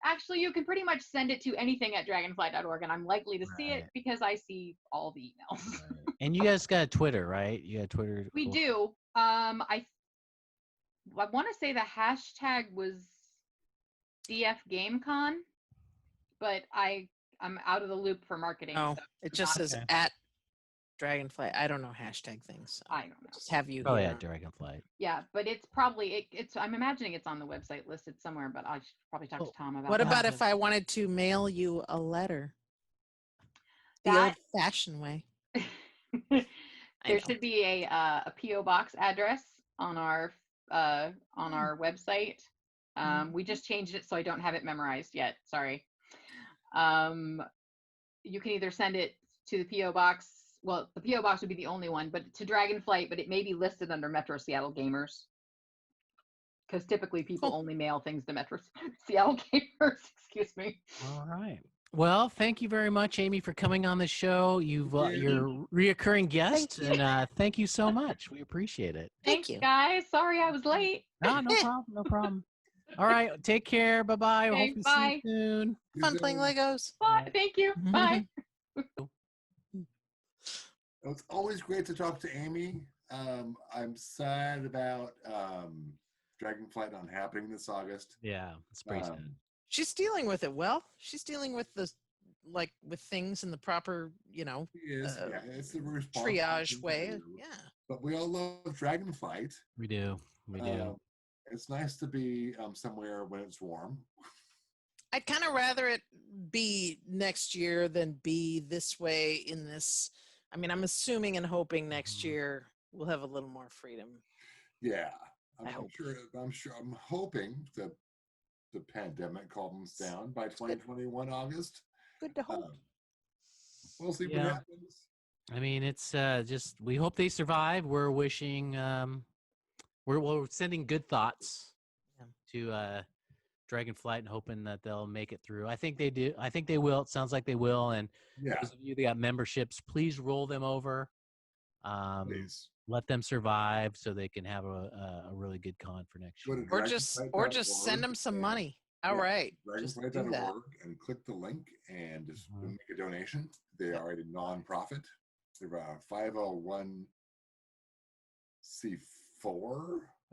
Actually, you can pretty much send it to anything at dragonflight.org, and I'm likely to see it Right. because I see all the emails. And you guys got Twitter, right? You got Twitter. We Cool. do. I want to say the hashtag was DF GameCon, but I'm out of the loop for marketing. No, so it just says Okay. at Dragonflight. I don't know hashtag things. So I don't know. just have you Oh here. yeah, Dragonflight. Yeah, but it's probably it's. I'm imagining it's on the website listed somewhere, but I should probably talk Oh, to Tom about What that. about if I wanted to mail you a letter? The That- old-fashioned way. There should be a PO box address on our website. We just changed it, so I don't have it memorized yet. Sorry. You can either send it to the PO box. Well, the PO box would be the only one, but to Dragonflight, but it may be listed under Metro Seattle Gamers. Because typically people only mail things to Metro Seattle Gamers. Excuse me. All right. Well, thank you very much, Amy, for coming on the show. You're a reoccurring guest, you. and thank you so much. We appreciate it. Thank Thanks, you. guys. Sorry I was late. Ah, no problem. No problem. All right. Take care. Bye-bye. Okay, Hope to see bye. you soon. Fun playing Legos. Bye. Thank you. Bye. It's always great to talk to Amy. I'm sad about Dragonflight not happening this August. Yeah, it's pretty sad. She's dealing with it well. She's dealing with with things in the proper, It's the responsible triage thing to way. do. Yeah. But we all love Dragonflight. We do. We do. It's nice to be somewhere when it's warm. I'd kind of rather it be next year than be this way in this. I mean, I'm assuming and hoping next year we'll have a little more freedom. Yeah. I hope. I'm hoping that the pandemic calms down by 2021 August. Good to hope. We'll see what happens. I mean, it's just we hope they survive. We're wishing, we're sending good thoughts to Dragonflight and hoping that they'll make it through. I think they do. I think they will. It sounds like they will. And those of you that got memberships, please roll them over. Please. Let them survive so they can have a really good con for next year. Or just send them some money. All right. Just do that. And click the link and just make a donation. They are a nonprofit. They're a 501c4.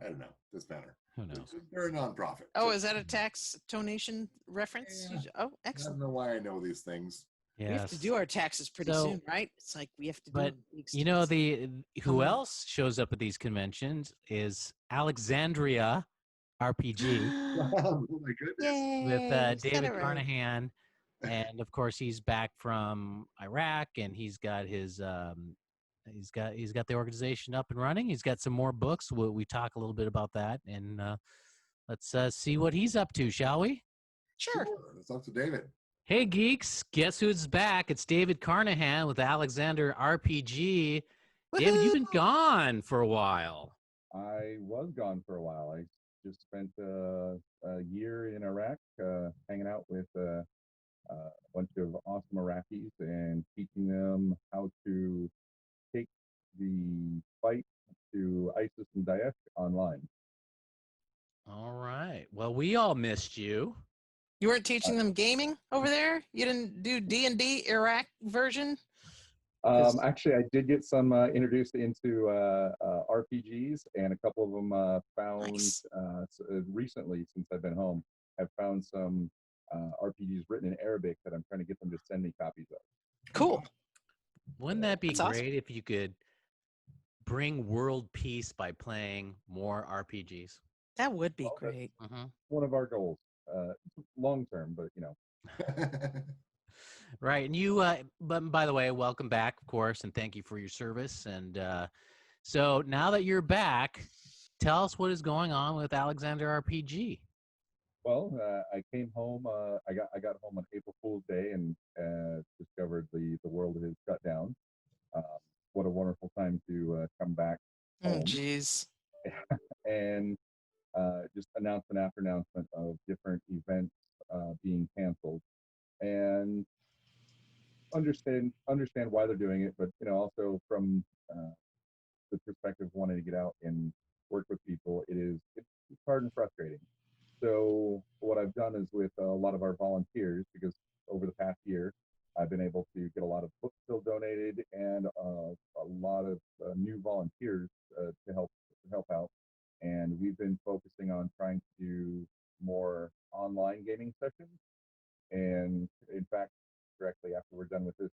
I don't know. Doesn't matter. Who knows? They're a nonprofit. Oh, is that a tax donation reference? Yeah. Oh, I excellent. don't know why I know these things. We have to do our taxes pretty soon, right? It's like we have to do. But who else shows up at these conventions is Alexandria RPG Oh my goodness! with David Carnahan, and of course he's back from Iraq, and he's got his he's got the organization up and running. He's got some more books. We talk a little bit about that, and let's see what he's up to, shall we? Sure. Let's talk to David. Hey geeks, guess who's back? It's David Carnahan with Alexandria RPG. David, you've been gone for a while. I was gone for a while. I just spent a year in Iraq hanging out with a bunch of awesome Iraqis and teaching them how to take the fight to ISIS and Daesh online. All right. Well, we all missed you. You weren't teaching them gaming over there? You didn't do D&D Iraq version? Actually, I did get some introduced into RPGs, and a couple of them found recently, since I've been home, have found some RPGs written in Arabic that I'm trying to get them to send me copies of. Cool. Wouldn't that be That's great awesome. if you could bring world peace by playing more RPGs? That would be great. One of our goals, long term, but Right. And you, but by the way, welcome back, of course, and thank you for your service. And so now that you're back, tell us what is going on with Alexandria RPG. Well, I came home. I got home on April Fool's Day and discovered the world has shut down. What a wonderful time to come back home. Oh, jeez. And just announcement after announcement of different events being canceled, and understand why they're doing it, but also from the perspective of wanting to get out and work with people, it's hard and frustrating. So what I've done is, with a lot of our volunteers, because over the past year I've been able to get a lot of books still donated and a lot of new volunteers to help out, and we've been focusing on trying to do more online gaming sessions. And in fact, directly after we're done with this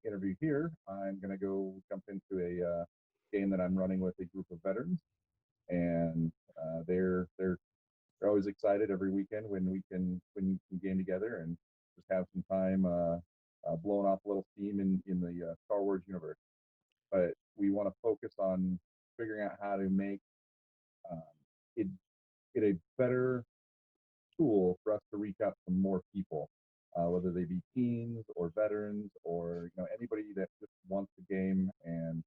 interview here, I'm going to go jump into a game that I'm running with a group of veterans, and they're always excited every weekend when you can game together and just have some time blowing off a little steam in the Star Wars universe. But we want to focus on figuring out how to make it a better tool for us to reach out to more people, whether they be teens or veterans or anybody that just wants to game and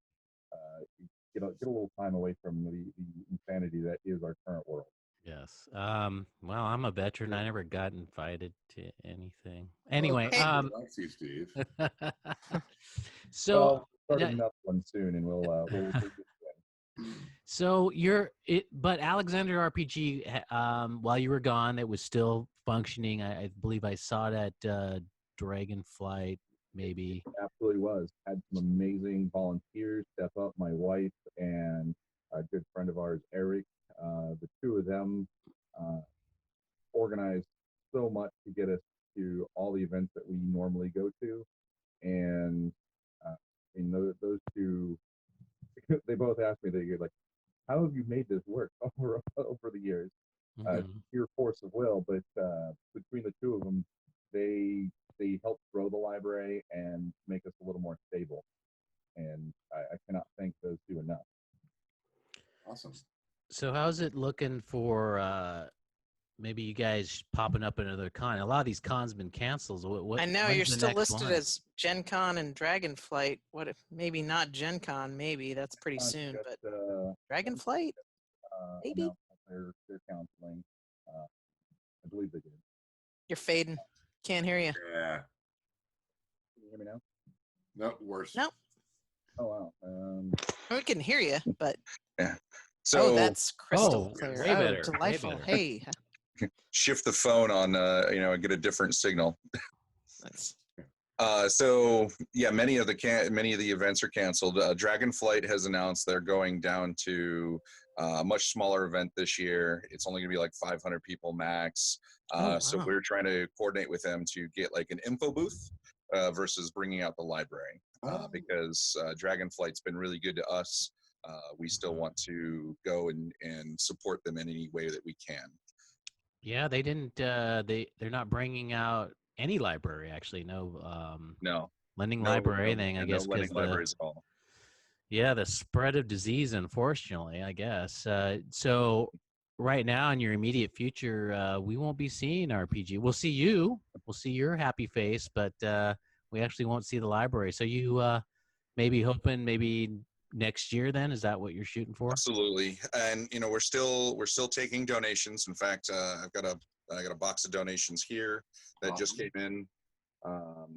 get a little time away from the insanity that is our current world. Yes. Well, I'm a veteran. I never got invited to anything. Anyway, Okay. Alexi, Steve. so Well, we'll start that- another one soon, and we'll do it again. so but Alexandria RPG, while you were gone, it was still functioning. I believe I saw it at Dragonflight, maybe. Absolutely was. Had some amazing volunteers step up. My wife and a good friend of ours, Eric. The two of them organized so much to get us to all the events that we normally go to, and those two, they both asked me, they're like, "How have you made this work over the years?" Mhm. Pure force of will, but between the two of them, they helped grow the library and make us a little more stable, and I cannot thank those two enough. Awesome. So how's it looking for maybe you guys popping up another con? A lot of these cons been canceled. I know when's you're the still next listed one? as Gen Con and Dragonflight. What if maybe not Gen Con? Maybe that's pretty soon, Just, but Dragonflight, maybe. announced that they're counseling. I believe they did. You're fading. Can't hear you. Yeah. Can you hear me now? No, worse. No, Oh wow. we can hear you, but Yeah. So that's crystal clear. way better, way Delightful. better. Hey, shift the phone on, and get a different signal. that's So yeah, many of the events are canceled. Dragonflight has announced they're going down to a much smaller event this year. It's only going to be like 500 people max. So wow. we're trying to coordinate with them to get like an info booth versus bringing out the library because Dragonflight's been really good to us. We still want to go and support them in any way that we can. Yeah, they didn't. They're not bringing out any library actually. No. No. Lending No, library no, thing. I no guess lending because libraries at all. the spread of disease, unfortunately. I guess. So right now, in your immediate future, we won't be seeing RPG. We'll see you. We'll see your happy face, but we actually won't see the library. So you maybe hoping maybe next year. Then is that what you're shooting for? Absolutely, and we're still taking donations. In fact, I got a box of donations here that just came in.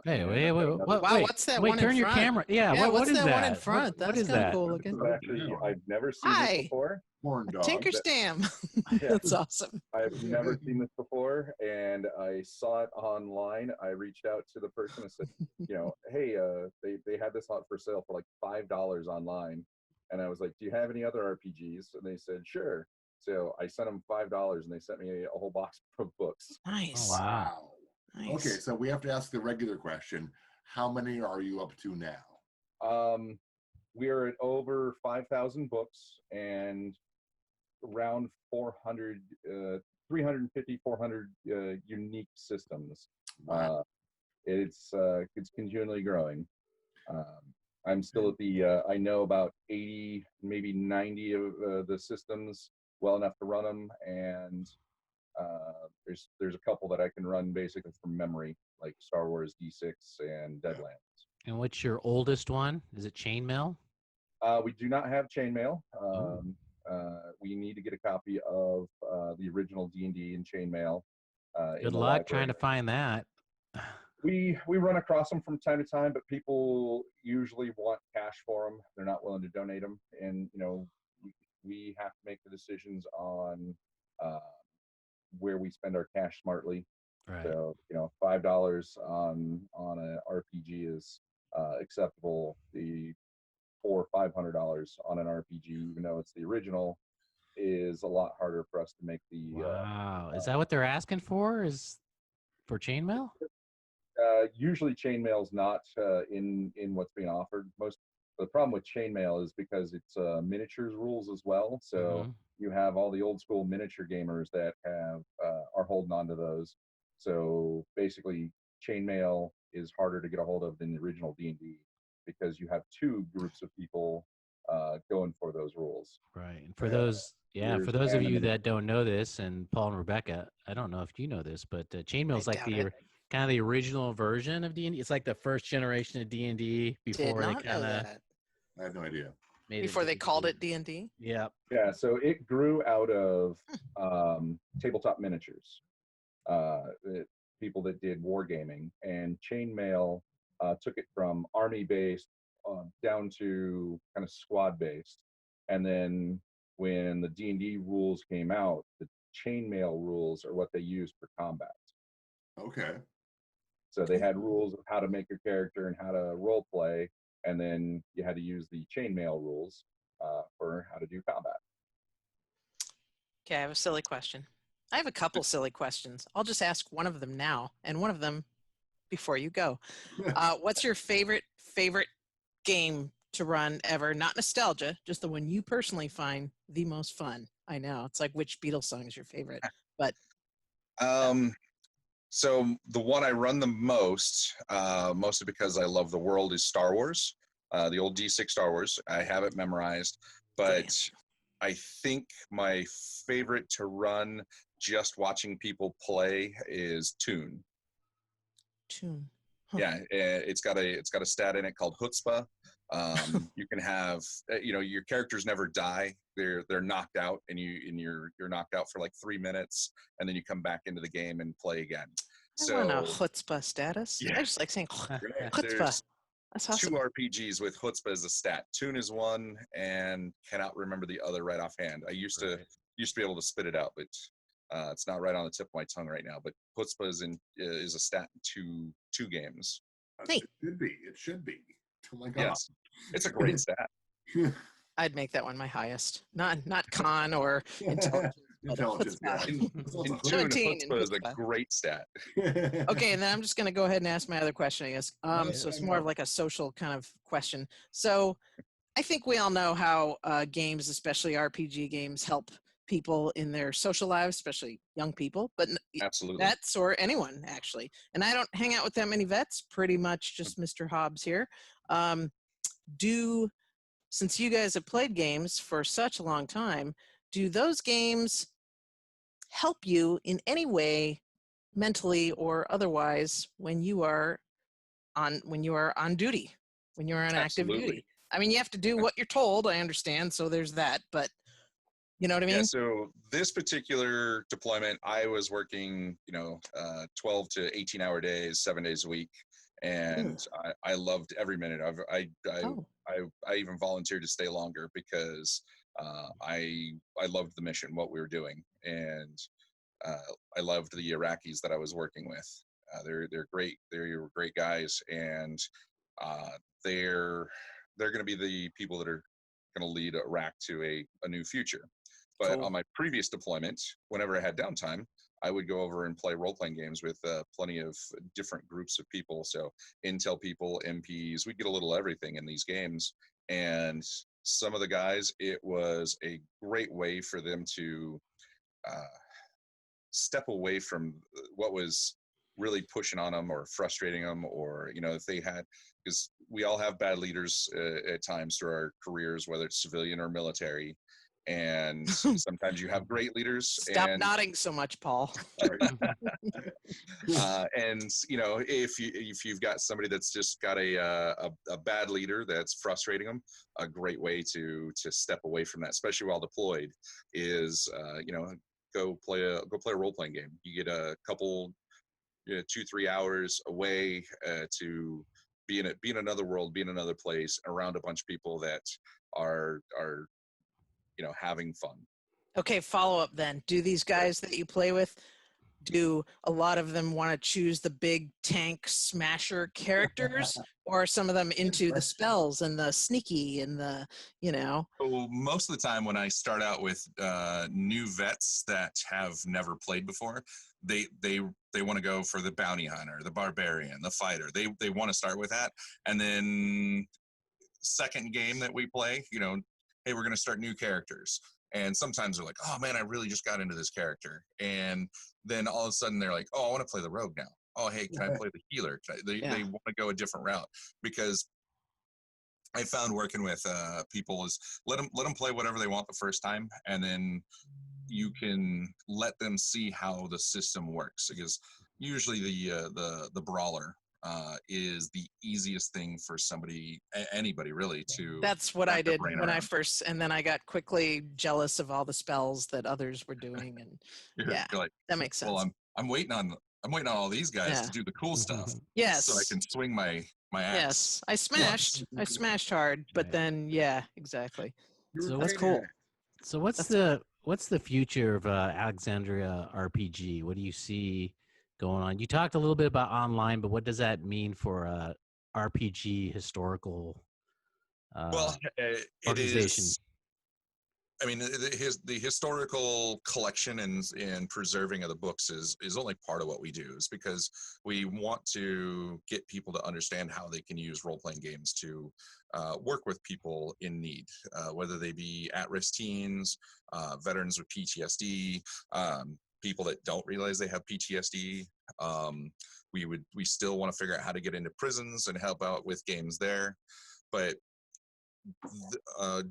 Hey, and wait, I've got wait, another- what? Wow, wait, what's that wait, one in turn your front? camera. Yeah, Yeah, what what's is that one in that? front? What That's is kinda that? cool This looking. is actually, I've never seen Hi. this before. Corn dog. Tinkerstam. Yeah. That's awesome. I've never seen this before, and I saw it online. I reached out to the person and said, hey, they had this out for sale for like $5 online, and I was like, do you have any other RPGs? And they said, sure. So I sent them $5, and they sent me a whole box of books. Nice. Oh, wow. Nice. Okay, so we have to ask the regular question. How many are you up to now? We are at over 5,000 books and around 400, 350, 400 unique systems. Wow. It's continually growing. I'm still at the, I know about 80, maybe 90 of the systems well enough to run them, and there's a couple that I can run basically from memory, like Star Wars D6 and Deadlands. And what's your oldest one? Is it Chainmail? We do not have chainmail. We need to get a copy of the original D&D and chainmail. Good luck trying to find that. We run across them from time to time, but people usually want cash for them. They're not willing to donate them, and we have to make the decisions on where we spend our cash smartly. Right. So $5 on an RPG is acceptable. The $400 or $500 on an RPG, even though it's the original, is a lot harder for us to make the. Wow, is that what they're asking for? Is for chainmail? Usually, chainmail's not in what's being offered. The problem with chainmail is because it's miniatures rules as well. So you have all the old school miniature gamers that are holding on to those. So basically, chainmail is harder to get a hold of than the original D&D because you have two groups of people going for those rules. Right. And for those, for those of you that don't know this, and Paul and Rebecca, I don't know if you know this, but chainmail is like the kind of the original version of D&D. It's like the first generation of D&D before they kind of. I had no idea. made Before it they called D&D. it D&D? Yeah. Yeah, so it grew out of tabletop miniatures. People that did wargaming, and chainmail took it from army-based down to kind of squad-based. And then when the D&D rules came out, the chainmail rules are what they used for combat. Okay. So they had rules of how to make your character and how to role play, and then you had to use the chainmail rules for how to do combat. Okay, I have a silly question. I have a couple silly questions. I'll just ask one of them now, and one of them before you go. What's your favorite game to run ever? Not nostalgia, just the one you personally find the most fun. I know it's like which Beatles song is your favorite, but So the one I run the most, mostly because I love the world, is Star Wars, the old D6 Star Wars. I have it memorized, but I think my favorite to run just watching people play is Toon. Toon. Huh. Yeah, it's got a stat in it called Chutzpah. You can have, your characters never die. They're knocked out, and you're knocked out for like 3 minutes, and then you come back into the game and play again. I want a chutzpah status. Yeah. I just like saying chutzpah. There's That's awesome. 2 RPGs with Chutzpah as a stat. Toon is one, and cannot remember the other right offhand. I used to be able to spit it out, but it's not right on the tip of my tongue right now. But Chutzpah is a stat in two games. Neat. It should be. Oh my God. Yes, it's a great stat. I'd make that one my highest. Not con or intelligence. Intelligence. Yeah. In Toon, 17 in Chutzpah is a Chutzpah. great stat. Okay, and then I'm just going to go ahead and ask my other question, I guess. Okay. So it's more of like a social kind of question. So I think we all know how games, especially RPG games, help people in their social lives, especially young people, but Absolutely. vets or anyone, actually. And I don't hang out with that many vets, pretty much just Mr. Hobbs here. Since you guys have played games for such a long time, do those games help you in any way, mentally or otherwise, when you are on duty, when you're on active duty? I mean, you have to do what you're told, I understand, so there's that, but you know what I mean? Yeah, so this particular deployment, I was working, 12 to 18-hour days, 7 days a week, and I loved every minute. I even volunteered to stay longer because I loved the mission, what we were doing, and I loved the Iraqis that I was working with. They're great. They're great guys, and they're going to be the people that are going to lead Iraq to a new future. But on my previous deployment, whenever I had downtime, I would go over and play role-playing games with plenty of different groups of people. So intel people, MPs, we get a little everything in these games. And some of the guys, it was a great way for them to step away from what was really pushing on them or frustrating them, or, if they had, because we all have bad leaders at times through our careers, whether it's civilian or military. And sometimes you have great leaders. Stop nodding so much, Paul. And if you've got somebody that's just got a bad leader that's frustrating them, a great way to step away from that, especially while deployed, is go play a role playing game. You get a couple 2-3 hours away to be in another world, be in another place, around a bunch of people that are having fun. Okay, follow up then. Do these guys that you play with, do a lot of them want to choose the big tank smasher characters, or are some of them into the spells and the sneaky and the, So most of the time when I start out with new vets that have never played before, they want to go for the bounty hunter, the barbarian, the fighter. They want to start with that. And then second game that we play, hey, we're going to start new characters. And sometimes they're like, oh man, I really just got into this character. And then all of a sudden they're like, oh, I want to play the rogue now. Oh, hey, can I play the healer? They want to go a different route, because I found working with people is let them play whatever they want the first time, and then you can let them see how the system works. Because usually the brawler is the easiest thing for anybody really, to. That's what wrap I their did brain when I around. first, and then I got quickly jealous of all the spells that others were doing, and yeah, You're like, that makes sense. well, I'm waiting on all these guys Yeah. to do the cool stuff, Yes. so I can swing my axe. Yes, I smashed. I smashed hard, but Right. then yeah, exactly. So That's cool. So what's the future of Alexandria RPG? What do you see going on? You talked a little bit about online, but what does that mean for RPG historical Well, it organization? is. I mean, the historical collection and preserving of the books is only part of what we do. Is because we want to get people to understand how they can use role-playing games to work with people in need, whether they be at-risk teens, veterans with PTSD, people that don't realize they have PTSD. We still want to figure out how to get into prisons and help out with games there, but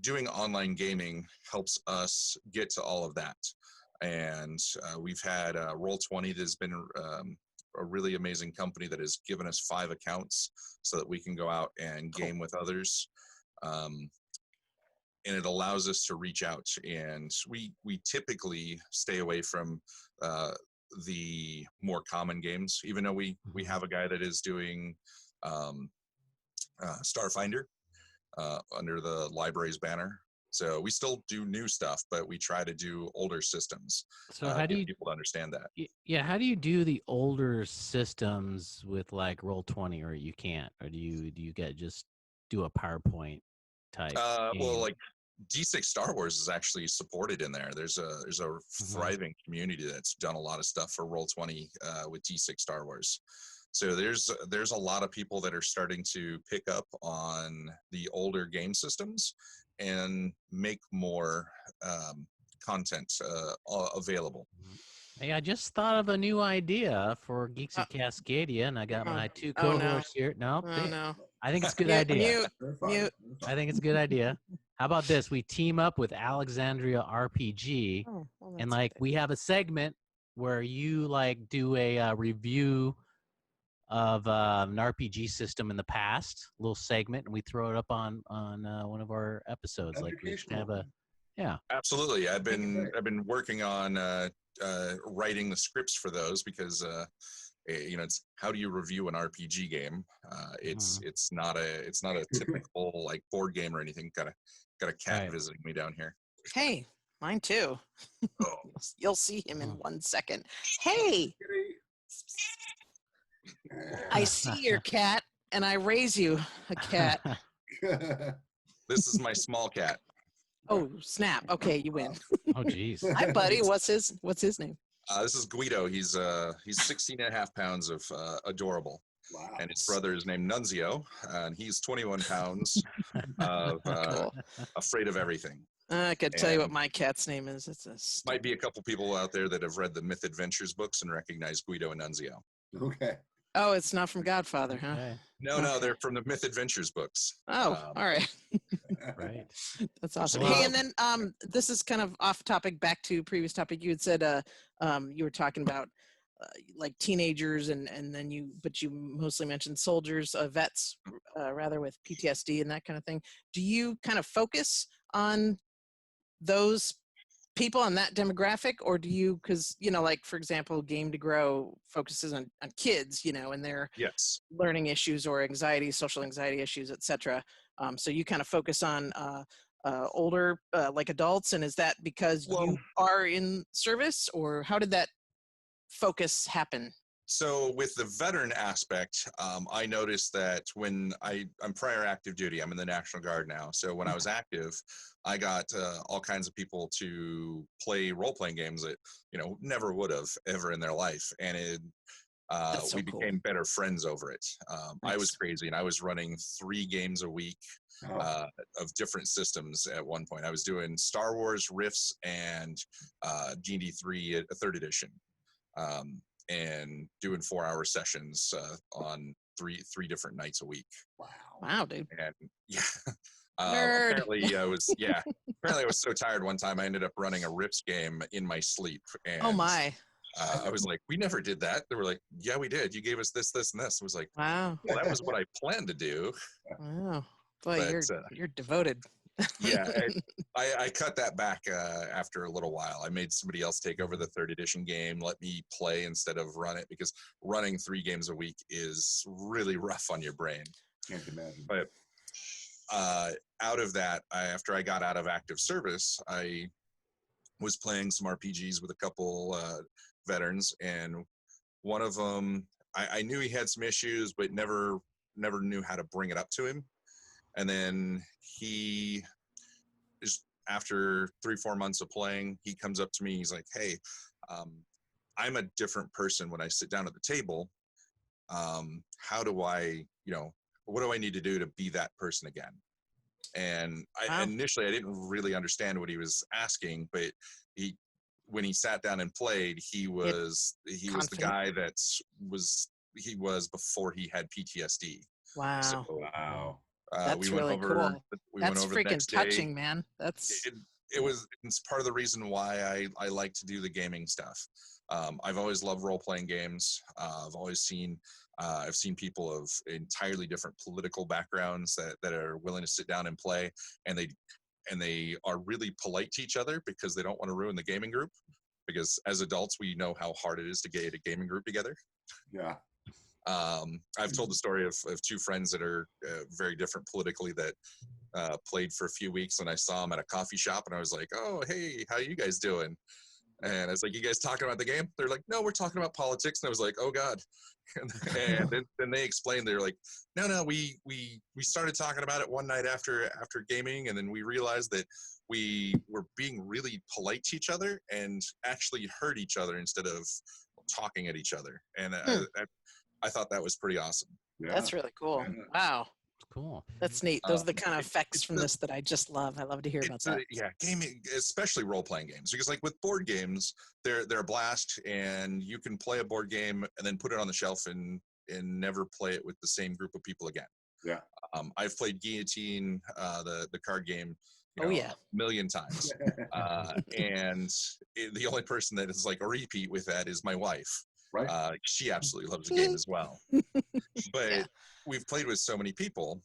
doing online gaming helps us get to all of that. And we've had Roll20 that has been a really amazing company that has given us 5 accounts so that we can go out and game with others. And it allows us to reach out, and we typically stay away from the more common games, even though we have a guy that is doing Starfinder under the library's banner. So we still do new stuff, but we try to do older systems. So how do you people to understand that? Yeah, how do you do the older systems with like Roll20, or you can't, or do you get just do a PowerPoint type? Well, like D6 Star Wars is actually supported in there. There's a thriving community that's done a lot of stuff for Roll20 with D6 Star Wars. So there's a lot of people that are starting to pick up on the older game systems and make more content available. Hey, I just thought of a new idea for Geeks of Cascadia, and I got my 2 co-hosts here. No, I think it's a good idea. Mute. I think it's a good idea. How about this? We team up with Alexandria RPG, and like we have a segment where you like do a review of an RPG system in the past, a little segment, and we throw it up on one of our episodes. Like we should have Absolutely. I've been working on writing the scripts for those because it's how do you review an RPG game? It's not a typical like board game or anything. Got a cat visiting me down here. Hey, mine too. Oh. You'll see him in 1 second. Hey, I see your cat, and I raise you a cat. This is my small cat. Oh, snap. Okay, you win. Oh, geez. Hi, buddy. What's his name? This is Guido. He's 16 and a half pounds of adorable. Wow. And his brother is named Nunzio, and he's 21 pounds of afraid of everything. I could tell you what my cat's name is. Might be a couple people out there that have read the Myth Adventures books and recognize Guido and Nunzio. Okay. Oh, it's not from Godfather, huh? Okay. No, they're from the Myth Adventures books. Oh, all right. Right. That's awesome. Well, Hey, and then this is kind of off topic, back to previous topic. You had said you were talking about like teenagers, and then you mostly mentioned soldiers, vets, rather, with PTSD and that kind of thing. Do you kind of focus on those people on that demographic, or do you, because like for example Game to Grow focuses on kids, and their learning issues or social anxiety issues, etc. So you kind of focus on older like adults, and is that because you are in service, or how did that focus happen? So with the veteran aspect, I noticed that when I'm prior active duty, I'm in the National Guard now. So when I was active, I got all kinds of people to play role-playing games that, never would have ever in their life. And we became better friends over it. I was crazy, and I was running 3 games a week of different systems at one point. I was doing Star Wars, Rifts, and D&D 3 3rd edition. And doing 4-hour sessions on three different nights a week. Wow, dude. And apparently I was so tired one time I ended up running a Rips game in my sleep. And, oh my. I was like, we never did that. They were like, yeah, we did. You gave us this, this, and this. I was like, Wow. well, that was what I planned to do. Wow. Boy, But you're devoted. yeah, I cut that back after a little while. I made somebody else take over the 3rd edition game, let me play instead of run it, because running 3 games a week is really rough on your brain. Can't imagine. But out of that, after I got out of active service, I was playing some RPGs with a couple veterans, and one of them, I knew he had some issues, but never knew how to bring it up to him. And then he is, after 3-4 months of playing, he comes up to me. He's like, hey, I'm a different person when I sit down at the table. How do I, what do I need to do to be that person again? And initially I didn't really understand what he was asking, but when he sat down and played, he was the guy he was before he had PTSD. Wow. So, wow. That's really cool. That's freaking touching, man. It's part of the reason why I like to do the gaming stuff. I've always loved role-playing games. I've seen people of entirely different political backgrounds that are willing to sit down and play, and they are really polite to each other because they don't want to ruin the gaming group. Because as adults, we know how hard it is to get a gaming group together. Yeah. I've told the story of 2 friends that are very different politically that played for a few weeks, and I saw them at a coffee shop, and I was like, oh, hey, how you guys doing? And I was like, you guys talking about the game? They're like, no, we're talking about politics. And I was like, oh, God. And then they explained, they're like, no, we started talking about it one night after gaming, and then we realized that we were being really polite to each other and actually heard each other instead of talking at each other. And I thought that was pretty awesome. Yeah. That's really cool. Wow. Cool. That's neat. Those are the kind of effects from this that I just love. I love to hear about that. Yeah, gaming, especially role-playing games, because like with board games, they're a blast, and you can play a board game and then put it on the shelf and never play it with the same group of people again. Yeah. I've played Guillotine, the card game, a million times, and the only person that is like a repeat with that is my wife. Right. She absolutely loves the game as well. But we've played with so many people.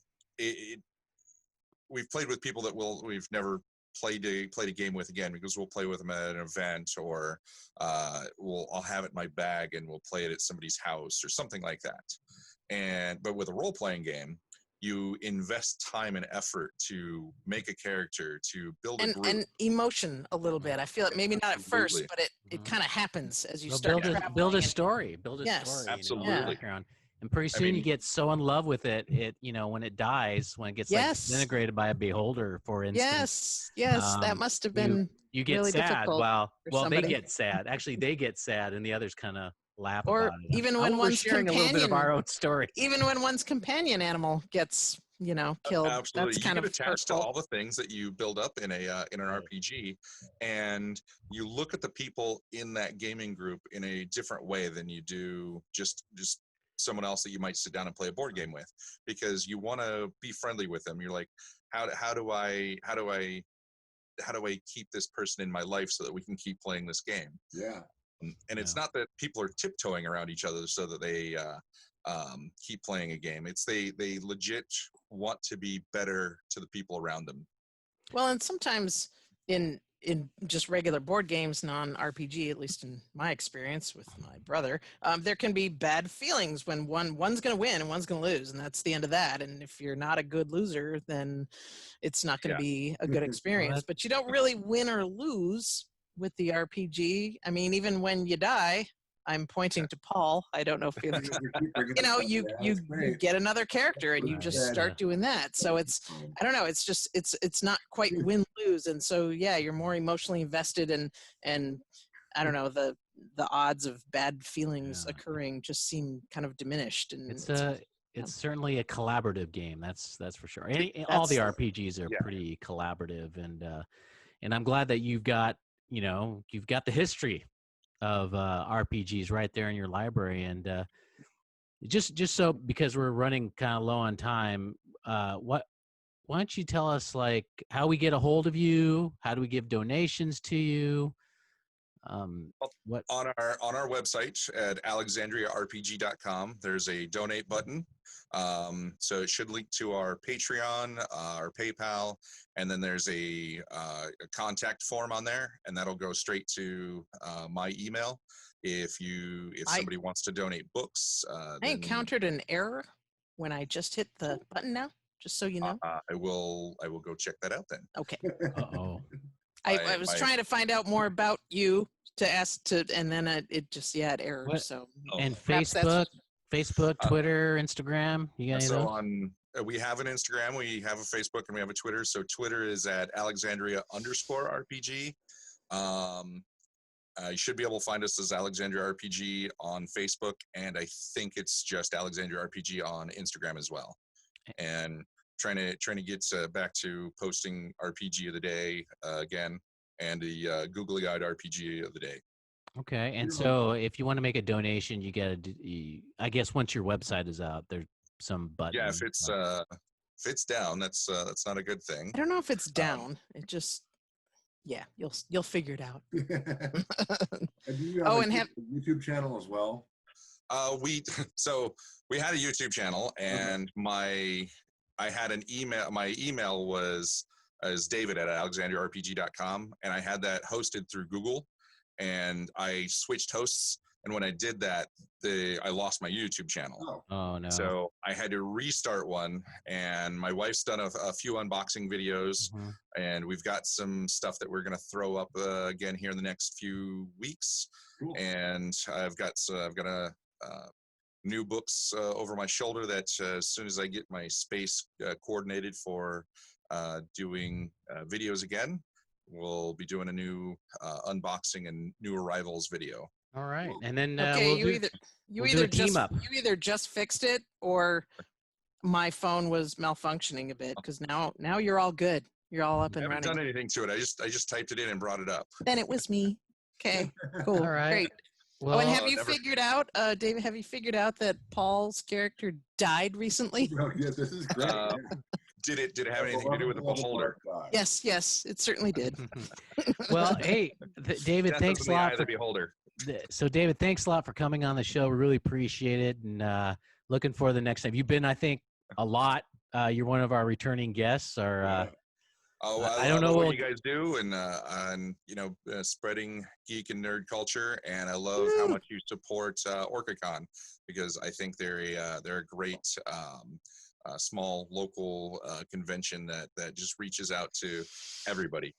We've played with people that we've never played a game with again, because we'll play with them at an event, or I'll have it in my bag and we'll play it at somebody's house or something like that. But with a role-playing game, you invest time and effort to make a character, to build a group. And emotion a little bit. I feel it, maybe not at first, but it kind of happens as you start build a story. Build a story. Absolutely. And pretty soon you get so in love with it, when it dies, when it gets like disintegrated by a beholder, for instance. Yes, that must have been you get really sad. difficult Well, somebody. they get sad. Actually, they get sad, and the others kind of laugh or about it. even when one's sharing a little bit of our own story. Even when one's companion animal gets killed. Absolutely. That's kind you get of attached hurtful. to all the things that you build up in an RPG, and you look at the people in that gaming group in a different way than you do just someone else that you might sit down and play a board game with, because you want to be friendly with them. You're like, how do I keep this person in my life so that we can keep playing this game? Yeah. And it's not that people are tiptoeing around each other so that they keep playing a game. It's they legit want to be better to the people around them. Well, and sometimes in just regular board games, non-RPG, at least in my experience with my brother, there can be bad feelings when one's going to win and one's going to lose, and that's the end of that. And if you're not a good loser, then it's not going to be a good experience. But you don't really win or lose with the RPG. I mean, even when you die, I'm pointing to Paul. I don't know if you get another character and you just start doing that. So it's, I don't know, it's just, it's not quite win-lose. And so, you're more emotionally invested, and I don't know, the odds of bad feelings occurring just seem kind I'm diminished. And it's certainly a collaborative game. That's for sure. All the RPGs are pretty collaborative, and I'm glad that you've got the history of RPGs right there in your library. And just so, because we're running kind of low on time, why don't you tell us like how we get a hold of you? How do we give donations to you? What? On our website at alexandriarpg.com, there's a donate button. So it should link to our Patreon, our PayPal, and then there's a contact form on there, and that'll go straight to my email. If somebody wants to donate books, I encountered an error when I just hit the button now, just so you know. I will go check that out then. Okay. Uh-oh. I was trying to find out more about you to ask to, and then it just, it errored. What? So And perhaps that's- Facebook, Twitter, Instagram. You got any of those? We have an Instagram, we have a Facebook, and we have a Twitter. So Twitter is at Alexandria_RPG. You should be able to find us as Alexandria RPG on Facebook, and I think it's just Alexandria RPG on Instagram as well. And trying to get back to posting RPG of the day again, and the googly-eyed RPG of the day. Okay, and so if you want to make a donation, you got to. I guess once your website is out, there's some button. Yeah, if it's down, that's not a good thing. I don't know if it's down. It just, you'll figure it out. And do you have a YouTube channel as well? We had a YouTube channel, and I had an email. My email was David at alexandriarpg.com, and I had that hosted through Google, and I switched hosts. And when I did that, I lost my YouTube channel. Oh no! So I had to restart one, and my wife's done a few unboxing videos, and we've got some stuff that we're going to throw up again here in the next few weeks. Cool. And I've got new books over my shoulder that as soon as I get my space coordinated for doing videos again, we'll be doing a new unboxing and new arrivals video. All right, and then you either just fixed it or my phone was malfunctioning a bit, because now you're all good. You're all up and running. I haven't done anything to it. I just typed it in and brought it up. Then it was me. Okay, cool. All right. Great. Well, and have you figured out, David, have you figured out that Paul's character died recently? Oh, yeah, this is great. Did it have anything to do with the beholder? Yes, it certainly did. Well, hey, David, thanks a lot for the beholder. So, David, thanks a lot for coming on the show. We really appreciate it, and looking for the next time. You've been, I think, a lot. You're one of our returning guests. I don't know what you guys do, and spreading geek and nerd culture, and I love how much you support OrcaCon, because I think they're a great small local convention that just reaches out to everybody.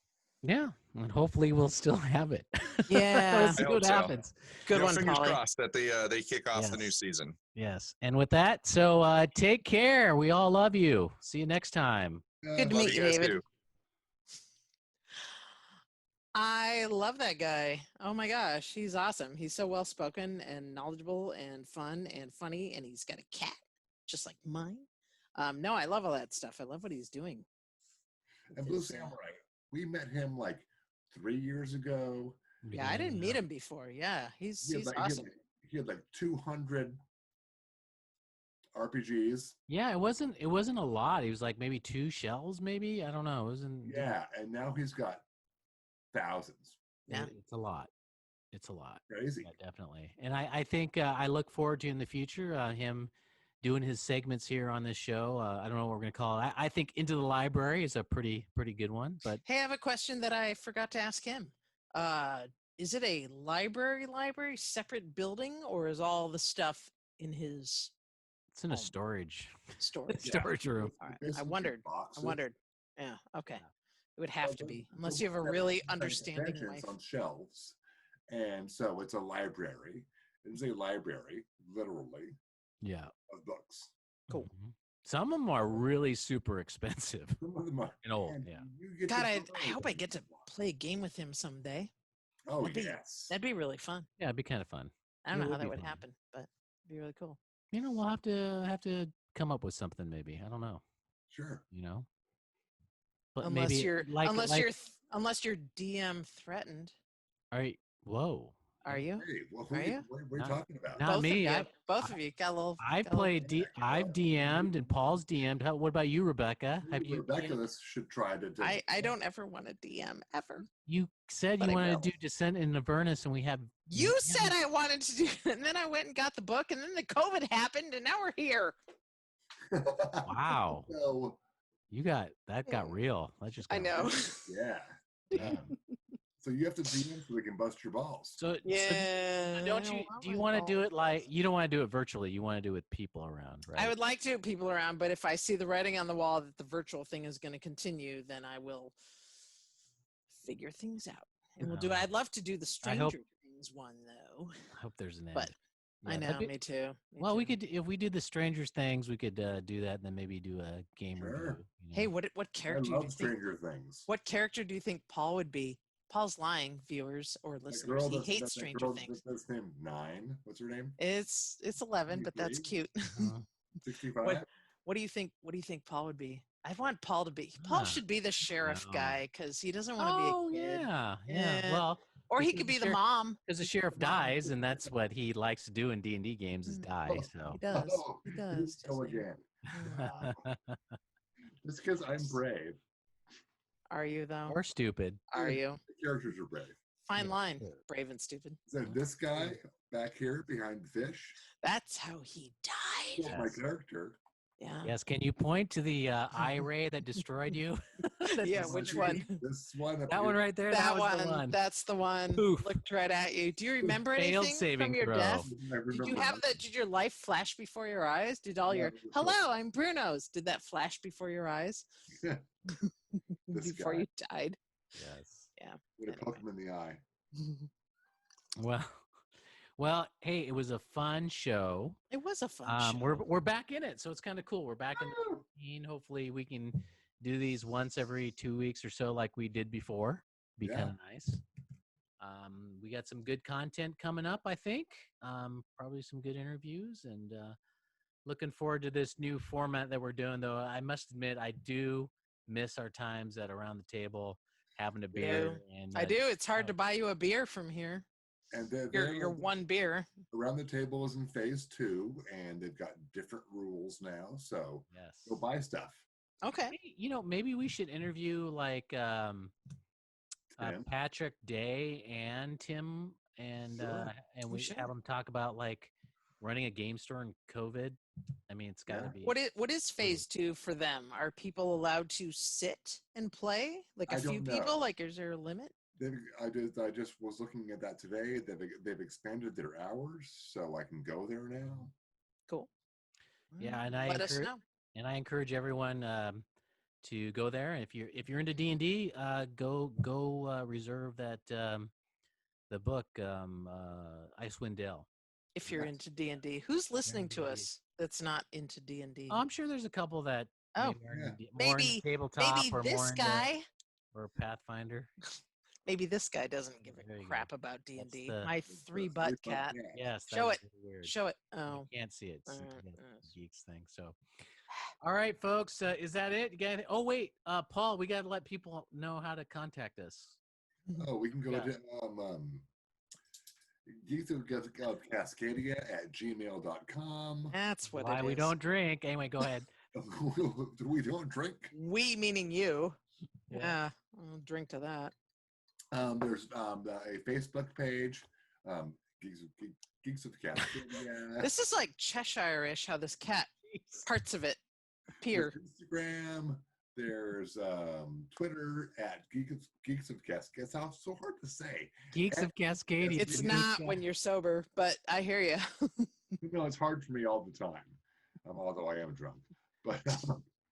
Yeah, and hopefully we'll still have it. Yeah, let's see what happens. Good one, fingers Polly. crossed that they kick off the new season. Yes, and with that, so take care. We all love you. See you next time. Good to meet you, David. Too. I love that guy. Oh my gosh, he's awesome. He's so well spoken and knowledgeable and fun and funny, and he's got a cat just like mine. No, I love all that stuff. I love what he's doing. And Blue Samurai, we met him like 3 years ago. Yeah, I didn't meet him before. Yeah, he's awesome. He had like 200 RPGs. Yeah, it wasn't a lot. He was like maybe 2 shells, maybe. I don't know. It wasn't. Yeah, and now he's got thousands. Yeah, it's a lot. It's a lot. Crazy. Yeah, definitely. And I think I look forward to in the future him doing his segments here on this show. I don't know what we're going to call it. I think Into the Library is a pretty good one. But hey, I have a question that I forgot to ask him. Is it a library separate building, or is all the stuff in his? It's in a storage room. All right. I wondered. Yeah. Okay. It would have to be, unless you have a really understanding wife. On shelves, and so it's a library. It's a library, literally. Yeah. Of books. Cool. Mm-hmm. Some of them are really super expensive. Some of them are. And old. Yeah. God, I hope I get to play a game with him someday. Oh, yes. That'd be really fun. Yeah, it'd be kind of fun. I don't know how that would happen, but it'd be really cool. We'll have to come up with something maybe. I don't know. Sure. But unless you're DM threatened. All right. Whoa. Are you? Hey, what Are are you? you talking about? Not Both me. Of you. Both of you got a little. I've got a little- played. I've DM'd and Paul's DM'd. What about you, Rebecca? Have you? Rebecca should try to. I don't ever want to DM ever. You said But you I wanted will. to do Descent into Avernus, and we have. You said I wanted to do it, and then I went and got the book, and then the COVID happened, and now we're here. Wow. So, You got that got real. That just. I got know. yeah. So you have to DM so we can bust your balls. So Yeah. don't you? Do you want to do it like you don't want to do it virtually? You want to do it with people around, right? I would like to have people around, but if I see the writing on the wall that the virtual thing is going to continue, then I will figure things out. And we'll do it. I'd love to do the Stranger Things one, though. I hope there's an end. But Yeah, I that'd know, be- me too. Well, we could if we do the Strangers things, we could do that, and then maybe do a game Sure. review. Hey, what I character do you love think? Stranger Things. What character do you think Paul would be? Paul's lying, viewers or That listeners. girl He that's- hates that Stranger girl Things. That's named 9. What's her name? It's 11, but that's cute. 65. What do you think? What do you think Paul would be? I want Paul to be. Paul Ah, should be the sheriff no. guy because he doesn't want to Oh be a kid. yeah. Yeah. Well, Or he because could the be the sheriff- mom. because the sheriff dies, and that's what he likes to do in D&D games is die. He So. does. Oh, He here does. we go again. Just because I'm brave. Are you though? Or stupid. Are you? The characters are brave. Fine Yeah, line. sure. Brave and stupid. So this guy back here behind the fish, That's how he died. that's my character. Yeah. Yes. Can you point to the eye ray that destroyed you? That Yeah, just- which one? This one up That here. one right there. That was one, the one. That's the one. Poof. Looked right at you. Do you remember Failed anything saving from your throw. death? I Did you remember have that? Did your life flash before your eyes? Did all Yeah, your it was so- hello? I'm Bruno's. Did that flash before your eyes This before guy. you died? Yes. Yeah. Would have poked him in the eye. Well, hey, it was a fun show. It was a fun show. We're back in it, so it's kind of cool. We're back in the routine. Hopefully, we can do these once every 2 weeks or so, like we did before. Be Yeah. kind of nice. We got some good content coming up, I think. Probably some good interviews, and looking forward to this new format that we're doing. Though I must admit, I do miss our times at around the table having a beer. And I do. It's hard to buy you a beer from here. And Your one beer. around the table is in phase 2, and they've got different rules now. So Yes. go buy stuff. Okay. Hey, maybe we should interview like Tim. Patrick Day and Tim, and Sure. and We we should. have them talk about like running a game store in COVID. I mean, it's got to Yeah. be. What is phase 2 for them? Are people allowed to sit and play? Like a I few don't people? know. Like is there a limit? I just was looking at that today. They've expanded their hours, so I can go there now. Cool. Yeah, and I Let us encourage, know. and I encourage everyone to go there. If you're into D&D, go reserve that the book Icewind Dale. If you're into D&D. Who's listening to us that's not into D&D? Oh, I'm sure there's a couple that Oh, maybe are into more maybe- into tabletop Maybe or this more into, guy. or Pathfinder. Maybe this guy doesn't give There a you go. crap about D&D. the- My three butt cat. Yes, that Show was it. really weird. Show it. You Oh. can't see it. It's Alright, the yes. geeks thing. So, all right, folks, is that it? You got? Oh wait, Paul, we got to let people know how to contact us. Oh, we can go Yeah. to Geeks of Cascadia at gmail.com. That's what Why it is. we don't drink? Anyway, go ahead. We don't drink. We meaning you. Yeah. Yeah. I'll drink to that. There's a Facebook page, Geeks of Cascadia. This is like Cheshire-ish how this cat, parts of it appear. There's Instagram. There's Twitter at Geeks of Cascadia. It's so hard to say. Geeks of Cascadia. It's dude. not when you're sober, but I hear you. No, it's hard for me all the time, although I am drunk. But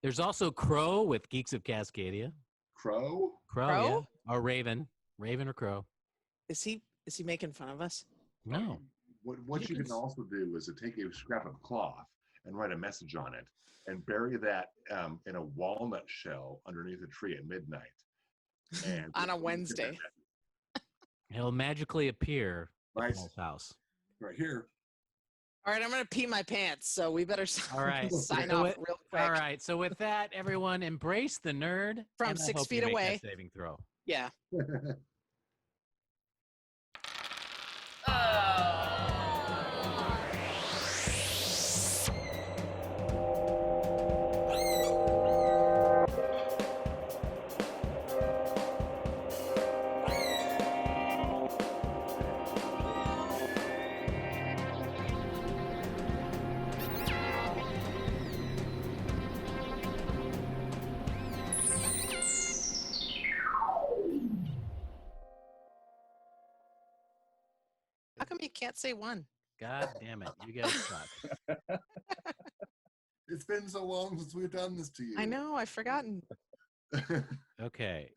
There's also Crow with Geeks of Cascadia. Crow? Crow, Crow? yeah. Or Raven. Raven or Crow. Is he making fun of us? No. What You you can can also do is to take a scrap of cloth and write a message on it and bury that in a walnut shell underneath a tree at midnight. And On a Wednesday. He'll magically appear Right. at Paul's house. Right here. All right, I'm gonna pee my pants, so we better All right. sign So off it- real quick. All right. So with that, everyone, embrace the nerd From and I 6 hope you feet make that away. saving throw. Yeah. You can't say one. God damn it. You guys suck. It's been so long since we've done this to you. I know. I've forgotten. Okay.